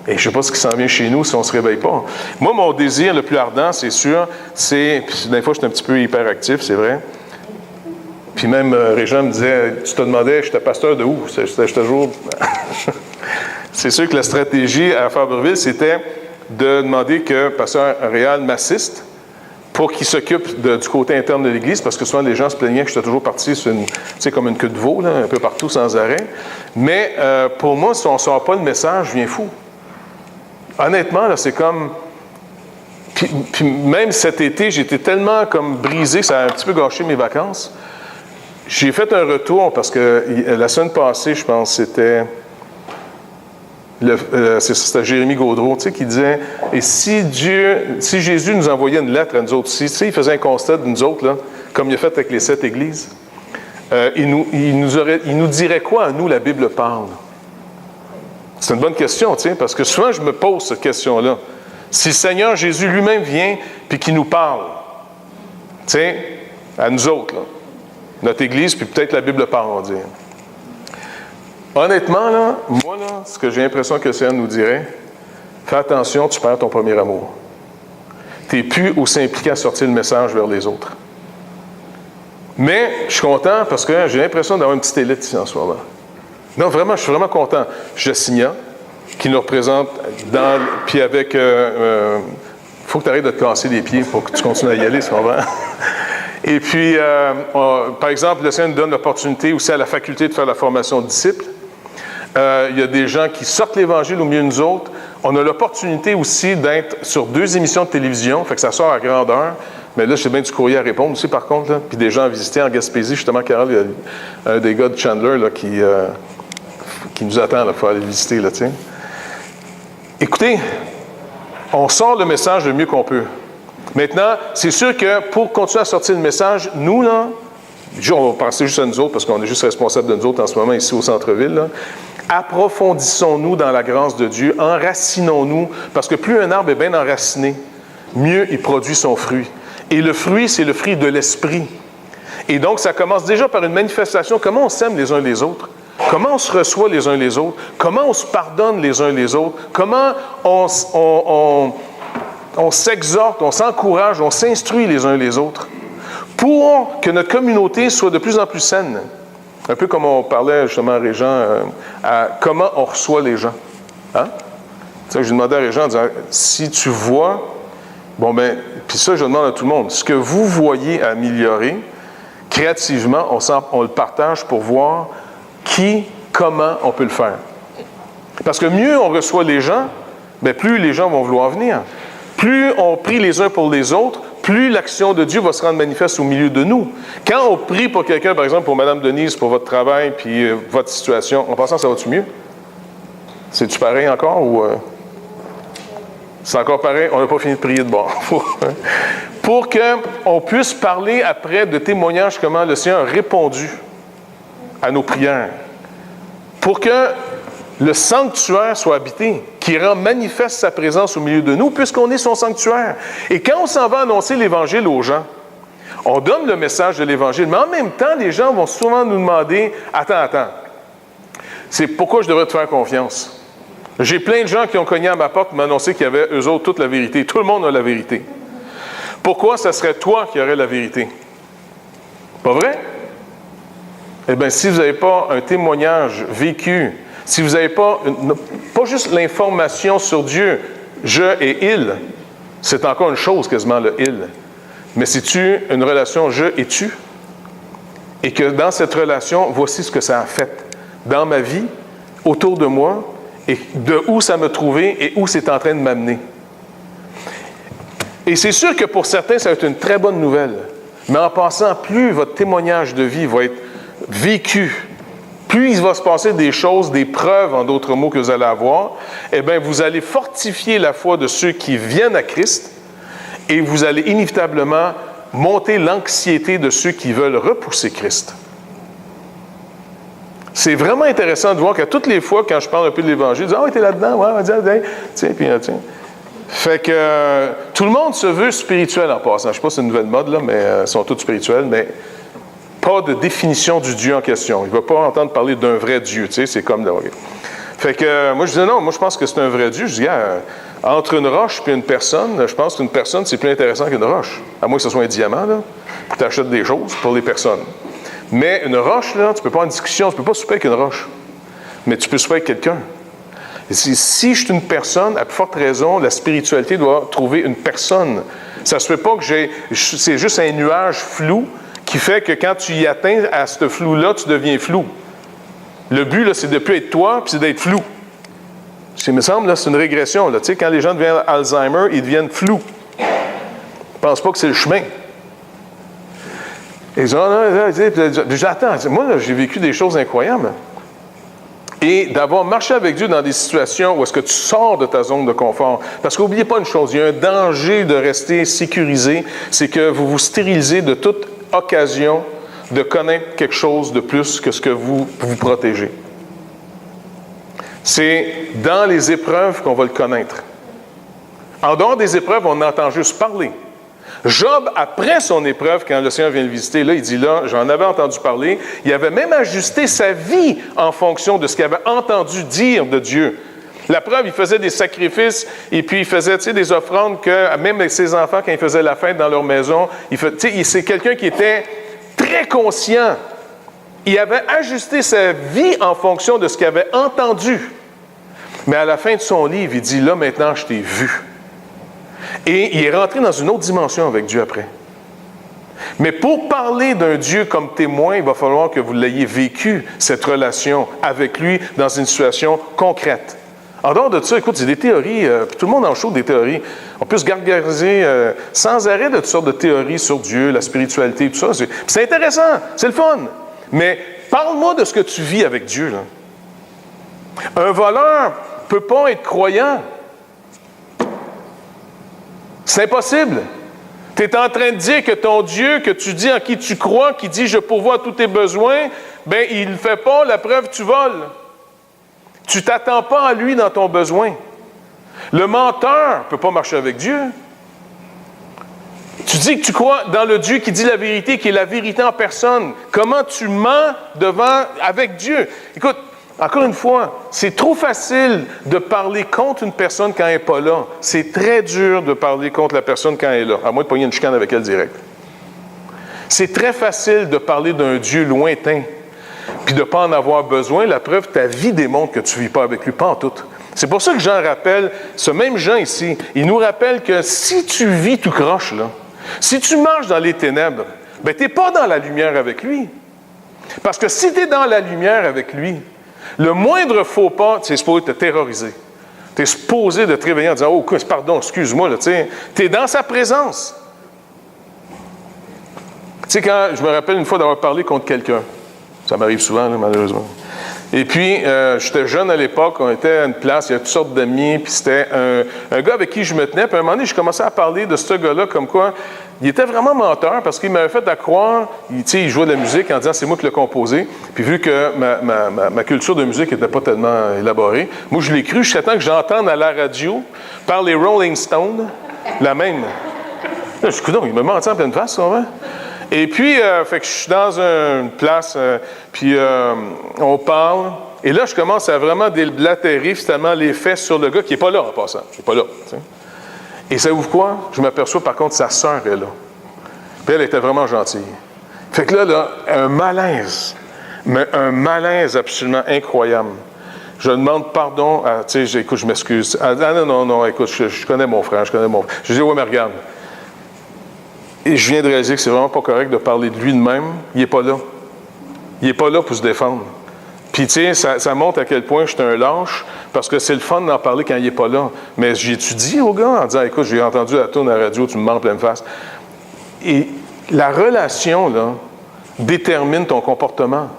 Et je ne sais pas ce qui s'en vient chez nous si on ne se réveille pas. Moi, mon désir le plus ardent, c'est sûr, c'est... Puis des fois, je suis un petit peu hyperactif, c'est vrai. Puis même, Régent me disait, tu te demandais, j'étais pasteur de où? J'étais toujours... C'est sûr que la stratégie à Fabreville, c'était de demander que pasteur Réal m'assiste pour qu'il s'occupe du côté interne de l'Église, parce que souvent les gens se plaignaient que j'étais toujours parti sur comme une queue de veau, là, un peu partout, sans arrêt. Mais pour moi, si on ne sort pas le message, je viens fou. Honnêtement, là, c'est comme... Puis même cet été, j'étais tellement comme brisé, ça a un petit peu gâché mes vacances. J'ai fait un retour, parce que la semaine passée, je pense, c'était Jérémie Gaudreau, tu sais, qui disait, et si Jésus nous envoyait une lettre à nous autres aussi, tu sais, il faisait un constat de nous autres, là, comme il a fait avec les 7 églises, il nous dirait quoi à nous, la Bible parle? C'est une bonne question, tu sais, parce que souvent, je me pose cette question-là. Si le Seigneur Jésus lui-même vient, puis qu'il nous parle, tu sais, à nous autres, là, notre Église, puis peut-être la Bible parle, on va dire. Honnêtement, là, moi, là, ce que j'ai l'impression que le Seigneur nous dirait, fais attention, tu perds ton premier amour. Tu n'es plus aussi impliqué à sortir le message vers les autres. Mais je suis content parce que j'ai l'impression d'avoir une petite élite ici en ce moment. Non, vraiment, je suis vraiment content. Jessinia, qui nous représente puis avec... faut que tu arrêtes de te casser les pieds pour que tu continues à y aller, c'est vrai. Et puis, par exemple, le Seigneur nous donne l'opportunité aussi à la faculté de faire la formation de disciples. Il y a des gens qui sortent l'Évangile au milieu de nous autres. On a l'opportunité aussi d'être sur 2 émissions de télévision, fait que ça sort à grandeur. Mais là, j'ai bien du courrier à répondre aussi, par contre. Là. Puis des gens à visiter en Gaspésie. Justement, Carole, il y a un des gars de Chandler là, qui nous attend là, pour aller visiter. Là, t'sais. Écoutez, on sort le message le mieux qu'on peut. Maintenant, c'est sûr que pour continuer à sortir le message, nous, là, on va penser juste à nous autres, parce qu'on est juste responsables de nous autres en ce moment ici au centre-ville, là. Approfondissons-nous dans la grâce de Dieu, enracinons-nous, parce que plus un arbre est bien enraciné, mieux il produit son fruit. Et le fruit, c'est le fruit de l'esprit. Et donc, ça commence déjà par une manifestation. Comment on s'aime les uns les autres? Comment on se reçoit les uns les autres? Comment on se pardonne les uns les autres? Comment on s'exhorte, on s'encourage, on s'instruit les uns les autres pour que notre communauté soit de plus en plus saine. Un peu comme on parlait justement à Régent, à comment on reçoit les gens. Hein? J'ai demandé à Régent en disant, si tu vois, bon ben, puis ça je demande à tout le monde, ce que vous voyez améliorer, créativement, on le partage pour voir comment on peut le faire. Parce que mieux on reçoit les gens, bien, plus les gens vont vouloir venir. Plus on prie les uns pour les autres, plus l'action de Dieu va se rendre manifeste au milieu de nous. Quand on prie pour quelqu'un, par exemple pour Mme Denise, pour votre travail, puis votre situation, en passant, ça va-tu mieux? C'est-tu pareil encore ou... C'est encore pareil, on n'a pas fini de prier de bord. Pour qu'on puisse parler après de témoignages comment le Seigneur a répondu à nos prières. Pour que le sanctuaire soit habité, qui rend manifeste sa présence au milieu de nous, puisqu'on est son sanctuaire. Et quand on s'en va annoncer l'Évangile aux gens, on donne le message de l'Évangile, mais en même temps, les gens vont souvent nous demander « Attends, c'est pourquoi je devrais te faire confiance? » J'ai plein de gens qui ont cogné à ma porte et m'annoncer qu'il y avait eux autres toute la vérité. Tout le monde a la vérité. Pourquoi ce serait toi qui aurais la vérité? Pas vrai? Eh bien, si vous n'avez pas un témoignage vécu, si vous n'avez pas juste l'information sur Dieu, je et il, c'est encore une chose quasiment le il. Mais c'est-tu une relation je et tu? Et que dans cette relation, voici ce que ça a fait dans ma vie, autour de moi, et de où ça m'a trouvé et où c'est en train de m'amener. Et c'est sûr que pour certains, ça va être une très bonne nouvelle. Mais en passant, plus votre témoignage de vie va être vécu, plus il va se passer des choses, des preuves, en d'autres mots, que vous allez avoir, eh bien, vous allez fortifier la foi de ceux qui viennent à Christ et vous allez inévitablement monter l'anxiété de ceux qui veulent repousser Christ. C'est vraiment intéressant de voir qu'à toutes les fois, quand je parle un peu de l'Évangile, je dis « Ah oui, t'es là-dedans, ouais, on va dire, tiens, puis tiens. » Fait que tout le monde se veut spirituel en passant. Je ne sais pas si c'est une nouvelle mode, là, mais ils sont tous spirituels, mais pas de définition du Dieu en question. Il ne va pas entendre parler d'un vrai Dieu, tu sais, c'est comme... Okay. Fait que moi, je disais non, moi, je pense que c'est un vrai Dieu. Je dis, entre une roche et une personne, je pense qu'une personne, c'est plus intéressant qu'une roche. À moins que ce soit un diamant, là, puis tu achètes des choses pour les personnes. Mais une roche, là, tu ne peux pas en discussion, tu ne peux pas souper avec une roche. Mais tu peux souper avec quelqu'un. Si je suis une personne, à plus forte raison, la spiritualité doit trouver une personne. Ça ne se fait pas que c'est juste un nuage flou qui fait que quand tu y atteins à ce flou-là, tu deviens flou. Le but, là, c'est de ne plus être toi, puis c'est d'être flou. Il me semble, là, c'est une régression. Là. Tu sais, quand les gens deviennent Alzheimer, ils deviennent flous. Ils ne pensent pas que c'est le chemin. Et ils disent, attends, moi, là, j'ai vécu des choses incroyables. Et d'avoir marché avec Dieu dans des situations où est-ce que tu sors de ta zone de confort. Parce qu'oubliez pas une chose, il y a un danger de rester sécurisé, c'est que vous vous stérilisez de toute occasion de connaître quelque chose de plus que ce que vous protégez. C'est dans les épreuves qu'on va le connaître. En dehors des épreuves, on entend juste parler. Job, après son épreuve, quand le Seigneur vient le visiter, là, il dit, là, j'en avais entendu parler, il avait même ajusté sa vie en fonction de ce qu'il avait entendu dire de Dieu. La preuve, il faisait des sacrifices et puis il faisait, tu sais, des offrandes que, même avec ses enfants, quand il faisait la fête dans leur maison, c'est quelqu'un qui était très conscient. Il avait ajusté sa vie en fonction de ce qu'il avait entendu. Mais à la fin de son livre, il dit, là, maintenant, je t'ai vu. Et il est rentré dans une autre dimension avec Dieu après. Mais pour parler d'un Dieu comme témoin, il va falloir que vous l'ayez vécu, cette relation avec lui, dans une situation concrète. En dehors de ça, écoute, c'est des théories, tout le monde en chaud des théories. On peut se gargariser sans arrêt de toutes sortes de théories sur Dieu, la spiritualité, tout ça. C'est intéressant, c'est le fun. Mais parle-moi de ce que tu vis avec Dieu, là. Un voleur ne peut pas être croyant. C'est impossible. Tu es en train de dire que ton Dieu, que tu dis en qui tu crois, qui dit « je pourvois tous tes besoins », bien, il ne le fait pas, la preuve, tu voles. Tu ne t'attends pas à lui dans ton besoin. Le menteur ne peut pas marcher avec Dieu. Tu dis que tu crois dans le Dieu qui dit la vérité, qui est la vérité en personne. Comment tu mens avec Dieu? Écoute, encore une fois, c'est trop facile de parler contre une personne quand elle n'est pas là. C'est très dur de parler contre la personne quand elle est là, à moins de pogner une chicane avec elle direct. C'est très facile de parler d'un Dieu lointain, puis de ne pas en avoir besoin. La preuve, ta vie démontre que tu ne vis pas avec lui, pas en tout. C'est pour ça que Jean rappelle, ce même Jean ici, il nous rappelle que si tu vis tout croche, là, si tu marches dans les ténèbres, bien, tu n'es pas dans la lumière avec lui. Parce que si tu es dans la lumière avec lui, le moindre faux pas, c'est supposé te terroriser. Tu es supposé de te réveiller en disant « Oh, pardon, excuse-moi. » Tu es dans sa présence. Tu sais, quand je me rappelle une fois d'avoir parlé contre quelqu'un, ça m'arrive souvent, là, malheureusement. Et puis, j'étais jeune à l'époque, on était à une place, il y a toutes sortes d'amis, puis c'était un gars avec qui je me tenais. Puis à un moment donné, je commençais à parler de ce gars-là comme quoi il était vraiment menteur parce qu'il m'avait fait à croire, il jouait de la musique en disant c'est moi qui l'ai composé. Puis vu que ma culture de musique n'était pas tellement élaborée, moi je l'ai cru jusqu'à temps que j'entende à la radio par les Rolling Stones la même. Là, je dis, il me menti en pleine face, ça va? Et puis, fait que je suis dans une place, puis on parle, et là, je commence à vraiment déblatérer finalement les faits sur le gars qui n'est pas là en passant. Il n'est pas là. T'sais. Et savez-vous quoi? Je m'aperçois par contre, sa sœur est là. Puis elle était vraiment gentille. Fait que là, un malaise, mais un malaise absolument incroyable. Je demande pardon, tu sais, écoute, je m'excuse. Ah non, écoute, je connais mon frère, Je dis, ouais, mais regarde. Et je viens de réaliser que c'est vraiment pas correct de parler de lui de même. Il n'est pas là. Il n'est pas là pour se défendre. Puis, tu sais, ça montre à quel point je suis un lâche, parce que c'est le fun d'en parler quand il n'est pas là. Mais j'étudie au gars en disant, écoute, j'ai entendu la tourne à la radio, tu me mens en pleine face. Et la relation, là, détermine ton comportement.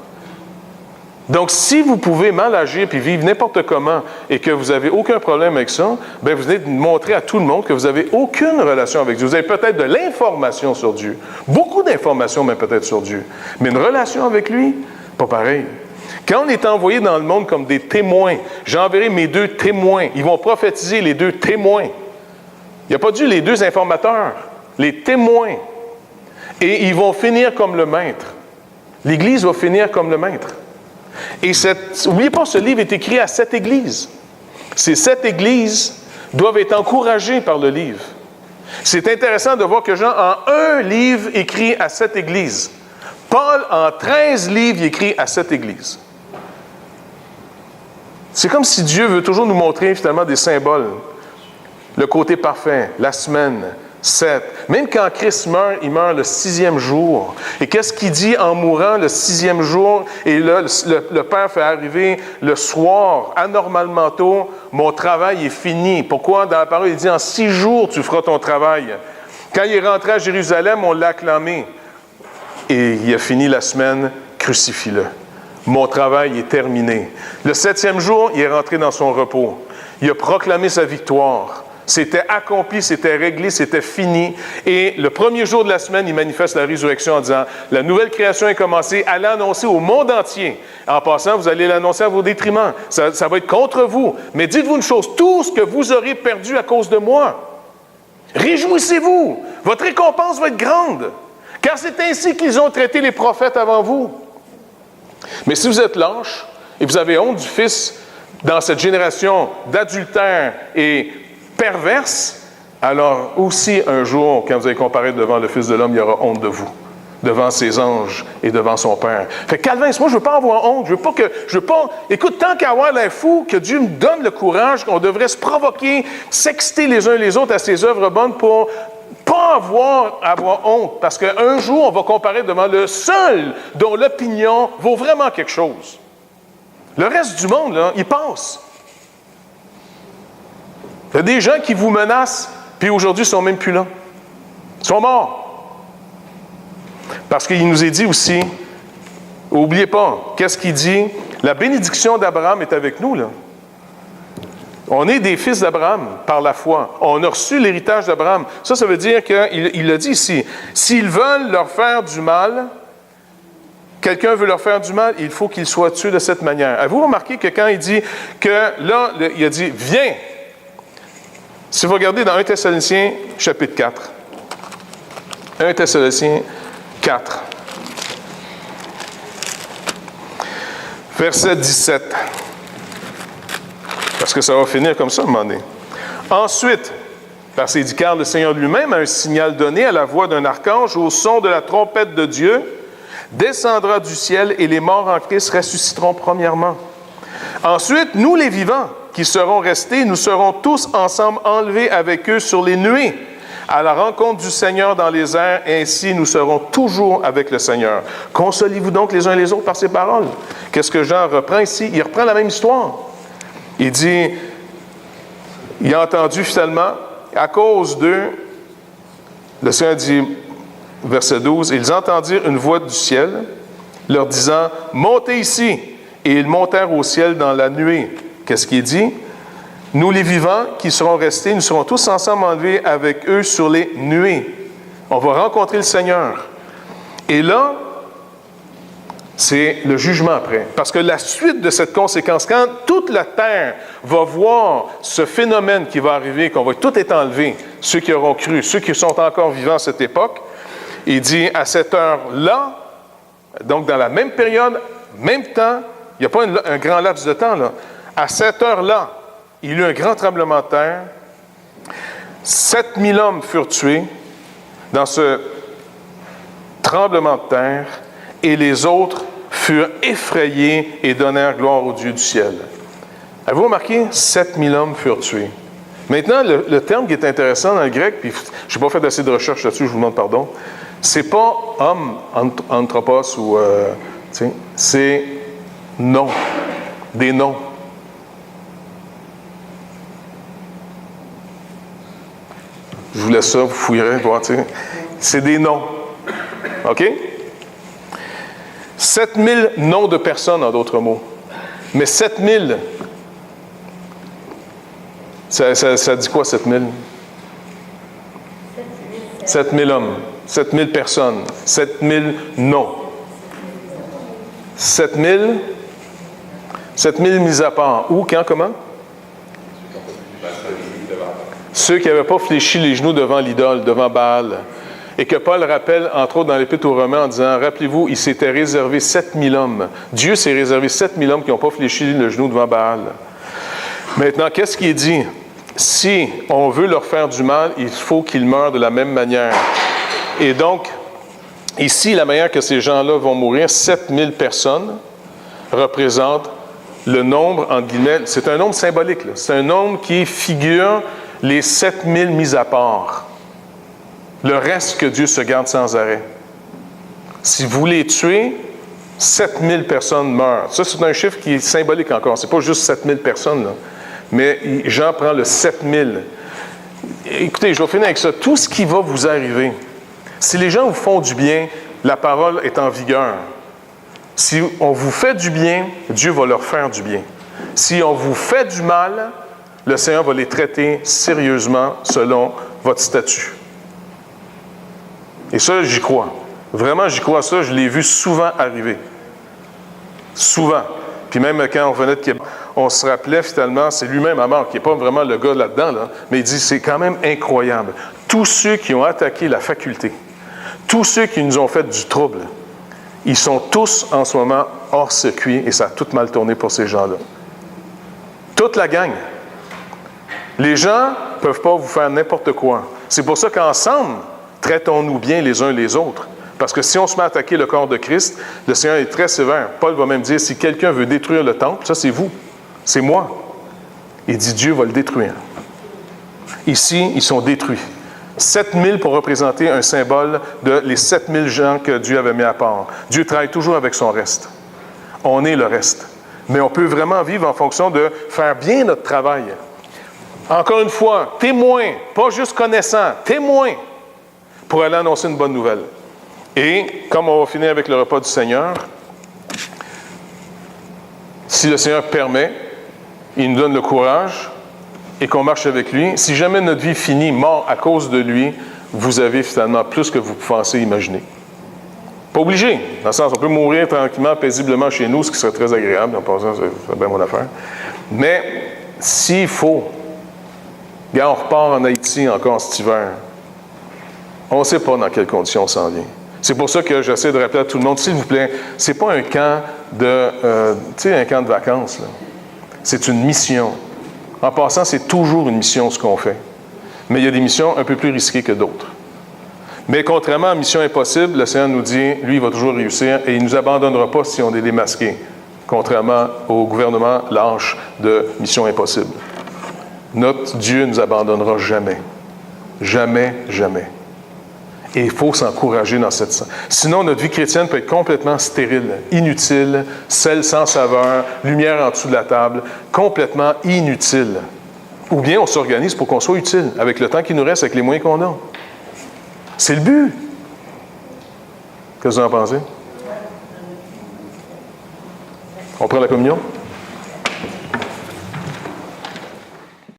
Donc, si vous pouvez mal agir puis vivre n'importe comment et que vous n'avez aucun problème avec ça, bien, vous venez de montrer à tout le monde que vous n'avez aucune relation avec Dieu. Vous avez peut-être de l'information sur Dieu, beaucoup d'informations même peut-être sur Dieu, mais une relation avec lui, pas pareil. Quand on est envoyé dans le monde comme des témoins, j'enverrai mes 2 témoins. Ils vont prophétiser les 2 témoins. Il n'y a pas dit les 2 informateurs, les témoins. Et ils vont finir comme le maître. L'Église va finir comme le maître. Et n'oubliez pas, ce livre est écrit à 7 églises. Ces 7 églises doivent être encouragées par le livre. C'est intéressant de voir que Jean, en un livre, écrit à 7 églises. Paul, en 13 livres, écrit à 7 églises. C'est comme si Dieu veut toujours nous montrer finalement des symboles. Le côté parfait, la semaine, 7. Même quand Christ meurt, il meurt le 6e jour. Et qu'est-ce qu'il dit en mourant le 6e jour? Et là, le Père fait arriver le soir, anormalement tôt, mon travail est fini. Pourquoi? Dans la parole, il dit, en 6 jours, tu feras ton travail. Quand il est rentré à Jérusalem, on l'a acclamé. Et il a fini la semaine, crucifie-le. Mon travail est terminé. Le 7e jour, il est rentré dans son repos. Il a proclamé sa victoire. C'était accompli, c'était réglé, c'était fini. Et le premier jour de la semaine, il manifeste la résurrection en disant, la nouvelle création est commencée, allez annoncer au monde entier. En passant, vous allez l'annoncer à vos détriments. Ça va être contre vous. Mais dites-vous une chose, tout ce que vous aurez perdu à cause de moi, réjouissez-vous. Votre récompense va être grande. Car c'est ainsi qu'ils ont traité les prophètes avant vous. Mais si vous êtes lâche et vous avez honte du Fils dans cette génération d'adultères et perverse, alors aussi un jour, quand vous allez comparaître devant le Fils de l'homme, il y aura honte de vous, devant ses anges et devant son Père. Fait que Calvin, moi, je ne veux pas avoir honte. Écoute, tant qu'à avoir l'air fou, que Dieu me donne le courage, qu'on devrait se provoquer, s'exciter les uns les autres à ses œuvres bonnes pour pas avoir honte. Parce qu'un jour, on va comparaître devant le seul dont l'opinion vaut vraiment quelque chose. Le reste du monde, là, il passe. Il y a des gens qui vous menacent, puis aujourd'hui, ils ne sont même plus là. Ils sont morts. Parce qu'il nous est dit aussi, n'oubliez pas, qu'est-ce qu'il dit? La bénédiction d'Abraham est avec nous, là. On est des fils d'Abraham par la foi. On a reçu l'héritage d'Abraham. Ça veut dire qu'il l'a dit ici. S'ils veulent leur faire du mal, quelqu'un veut leur faire du mal, il faut qu'ils soient tués de cette manière. Avez-vous remarqué que quand il dit que là, il a dit, viens. Si vous regardez dans 1 Thessaloniciens, chapitre 4. 1 Thessaloniciens 4. Verset 17. Parce que ça va finir comme ça à un moment donné. Ensuite, parce qu'il dit, car le Seigneur lui-même a un signal donné à la voix d'un archange, au son de la trompette de Dieu, descendra du ciel et les morts en Christ ressusciteront premièrement. Ensuite, nous les vivants qui serons restés, nous serons tous ensemble enlevés avec eux sur les nuées, à la rencontre du Seigneur dans les airs, ainsi nous serons toujours avec le Seigneur. Consolez-vous donc les uns les autres par ces paroles. Qu'est-ce que Jean reprend ici? Il reprend la même histoire. Il dit, Il a entendu finalement, à cause d'eux, le Seigneur dit, verset 12, « Ils entendirent une voix du ciel, leur disant, « Montez ici. » Et ils montèrent au ciel dans la nuée. Qu'est-ce qu'il dit? « Nous, les vivants, qui serons restés, nous serons tous ensemble enlevés avec eux sur les nuées. » On va rencontrer le Seigneur. Et là, c'est le jugement après. Parce que la suite de cette conséquence, quand toute la terre va voir ce phénomène qui va arriver, qu'on va tout être enlevé, ceux qui auront cru, ceux qui sont encore vivants à cette époque, il dit, à cette heure-là, donc dans la même période, même temps, il n'y a pas un grand laps de temps, là. À cette heure-là, il y eut un grand tremblement de terre. 7000 hommes furent tués dans ce tremblement de terre, et les autres furent effrayés et donnèrent gloire au Dieu du ciel. Avez-vous remarqué? 7000 hommes furent tués. Maintenant, le terme qui est intéressant dans le grec, puis je n'ai pas fait assez de recherche là-dessus, je vous demande pardon, c'est pas homme, anthropos, ou, c'est nom, des noms. Je vous laisse ça, vous fouillerez, voir, c'est des noms. OK? 7000 noms de personnes, en d'autres mots. Mais 7000, ça dit quoi, 7000? 7000 hommes, 7000 personnes, 7000 noms. 7000 mis à part. Où, quand, comment? Ceux qui n'avaient pas fléchi les genoux devant l'idole, devant Baal. Et que Paul rappelle, entre autres, dans l'Épître aux Romains, en disant, rappelez-vous, il s'était réservé 7000 hommes. Dieu s'est réservé 7000 hommes qui n'ont pas fléchi le genou devant Baal. Maintenant, qu'est-ce qui est dit? Si on veut leur faire du mal, il faut qu'ils meurent de la même manière. Et donc, ici, la manière que ces gens-là vont mourir, 7000 personnes représentent le nombre, entre guillemets, c'est un nombre symbolique, là. C'est un nombre qui figure les 7000 mis à part. Le reste que Dieu se garde sans arrêt. Si vous les tuez, 7000 personnes meurent. Ça, c'est un chiffre qui est symbolique encore. Ce n'est pas juste 7000 personnes, là. Mais Jean prend le 7000. Écoutez, je vais finir avec ça. Tout ce qui va vous arriver, si les gens vous font du bien, la parole est en vigueur. Si on vous fait du bien, Dieu va leur faire du bien. Si on vous fait du mal, le Seigneur va les traiter sérieusement selon votre statut. Et ça, j'y crois. Vraiment, j'y crois à ça. Je l'ai vu souvent arriver. Souvent. Puis même quand on venait de Québec, on se rappelait finalement, c'est lui-même à mort, qui n'est pas vraiment le gars là-dedans, là, mais il dit, c'est quand même incroyable. Tous ceux qui ont attaqué la faculté, tous ceux qui nous ont fait du trouble, ils sont tous en ce moment hors circuit et ça a tout mal tourné pour ces gens-là. Toute la gang. Les gens ne peuvent pas vous faire n'importe quoi. C'est pour ça qu'ensemble, traitons-nous bien les uns les autres. Parce que si on se met à attaquer le corps de Christ, le Seigneur est très sévère. Paul va même dire, si quelqu'un veut détruire le temple, ça c'est vous, c'est moi. Il dit, Dieu va le détruire. Ici, ils sont détruits. 7000 pour représenter un symbole de les 7000 gens que Dieu avait mis à part. Dieu travaille toujours avec son reste. On est le reste. Mais on peut vraiment vivre en fonction de faire bien notre travail. Encore une fois, témoin, pas juste connaissant, témoin, pour aller annoncer une bonne nouvelle. Et, comme on va finir avec le repas du Seigneur, si le Seigneur permet, il nous donne le courage et qu'on marche avec lui. Si jamais notre vie finit mort à cause de lui, vous avez finalement plus que vous pensez imaginer. Pas obligé, dans le sens, on peut mourir tranquillement, paisiblement chez nous, ce qui serait très agréable, en passant, c'est bien mon affaire. Mais, s'il faut, regarde, on repart en Haïti encore cet hiver. On ne sait pas dans quelles conditions on s'en vient. C'est pour ça que j'essaie de rappeler à tout le monde, s'il vous plaît, c'est pas un camp un camp de vacances, là. C'est une mission. En passant, c'est toujours une mission ce qu'on fait. Mais il y a des missions un peu plus risquées que d'autres. Mais contrairement à Mission Impossible, le Seigneur nous dit, lui, il va toujours réussir et il ne nous abandonnera pas si on est démasqué. Contrairement au gouvernement lâche de Mission Impossible. Notre Dieu ne nous abandonnera jamais. Jamais, jamais. Et il faut s'encourager dans cette sens. Sinon, notre vie chrétienne peut être complètement stérile, inutile, sel sans saveur, lumière en dessous de la table, complètement inutile. Ou bien on s'organise pour qu'on soit utile, avec le temps qui nous reste, avec les moyens qu'on a. C'est le but. Qu'est-ce que vous en pensez? On prend la communion?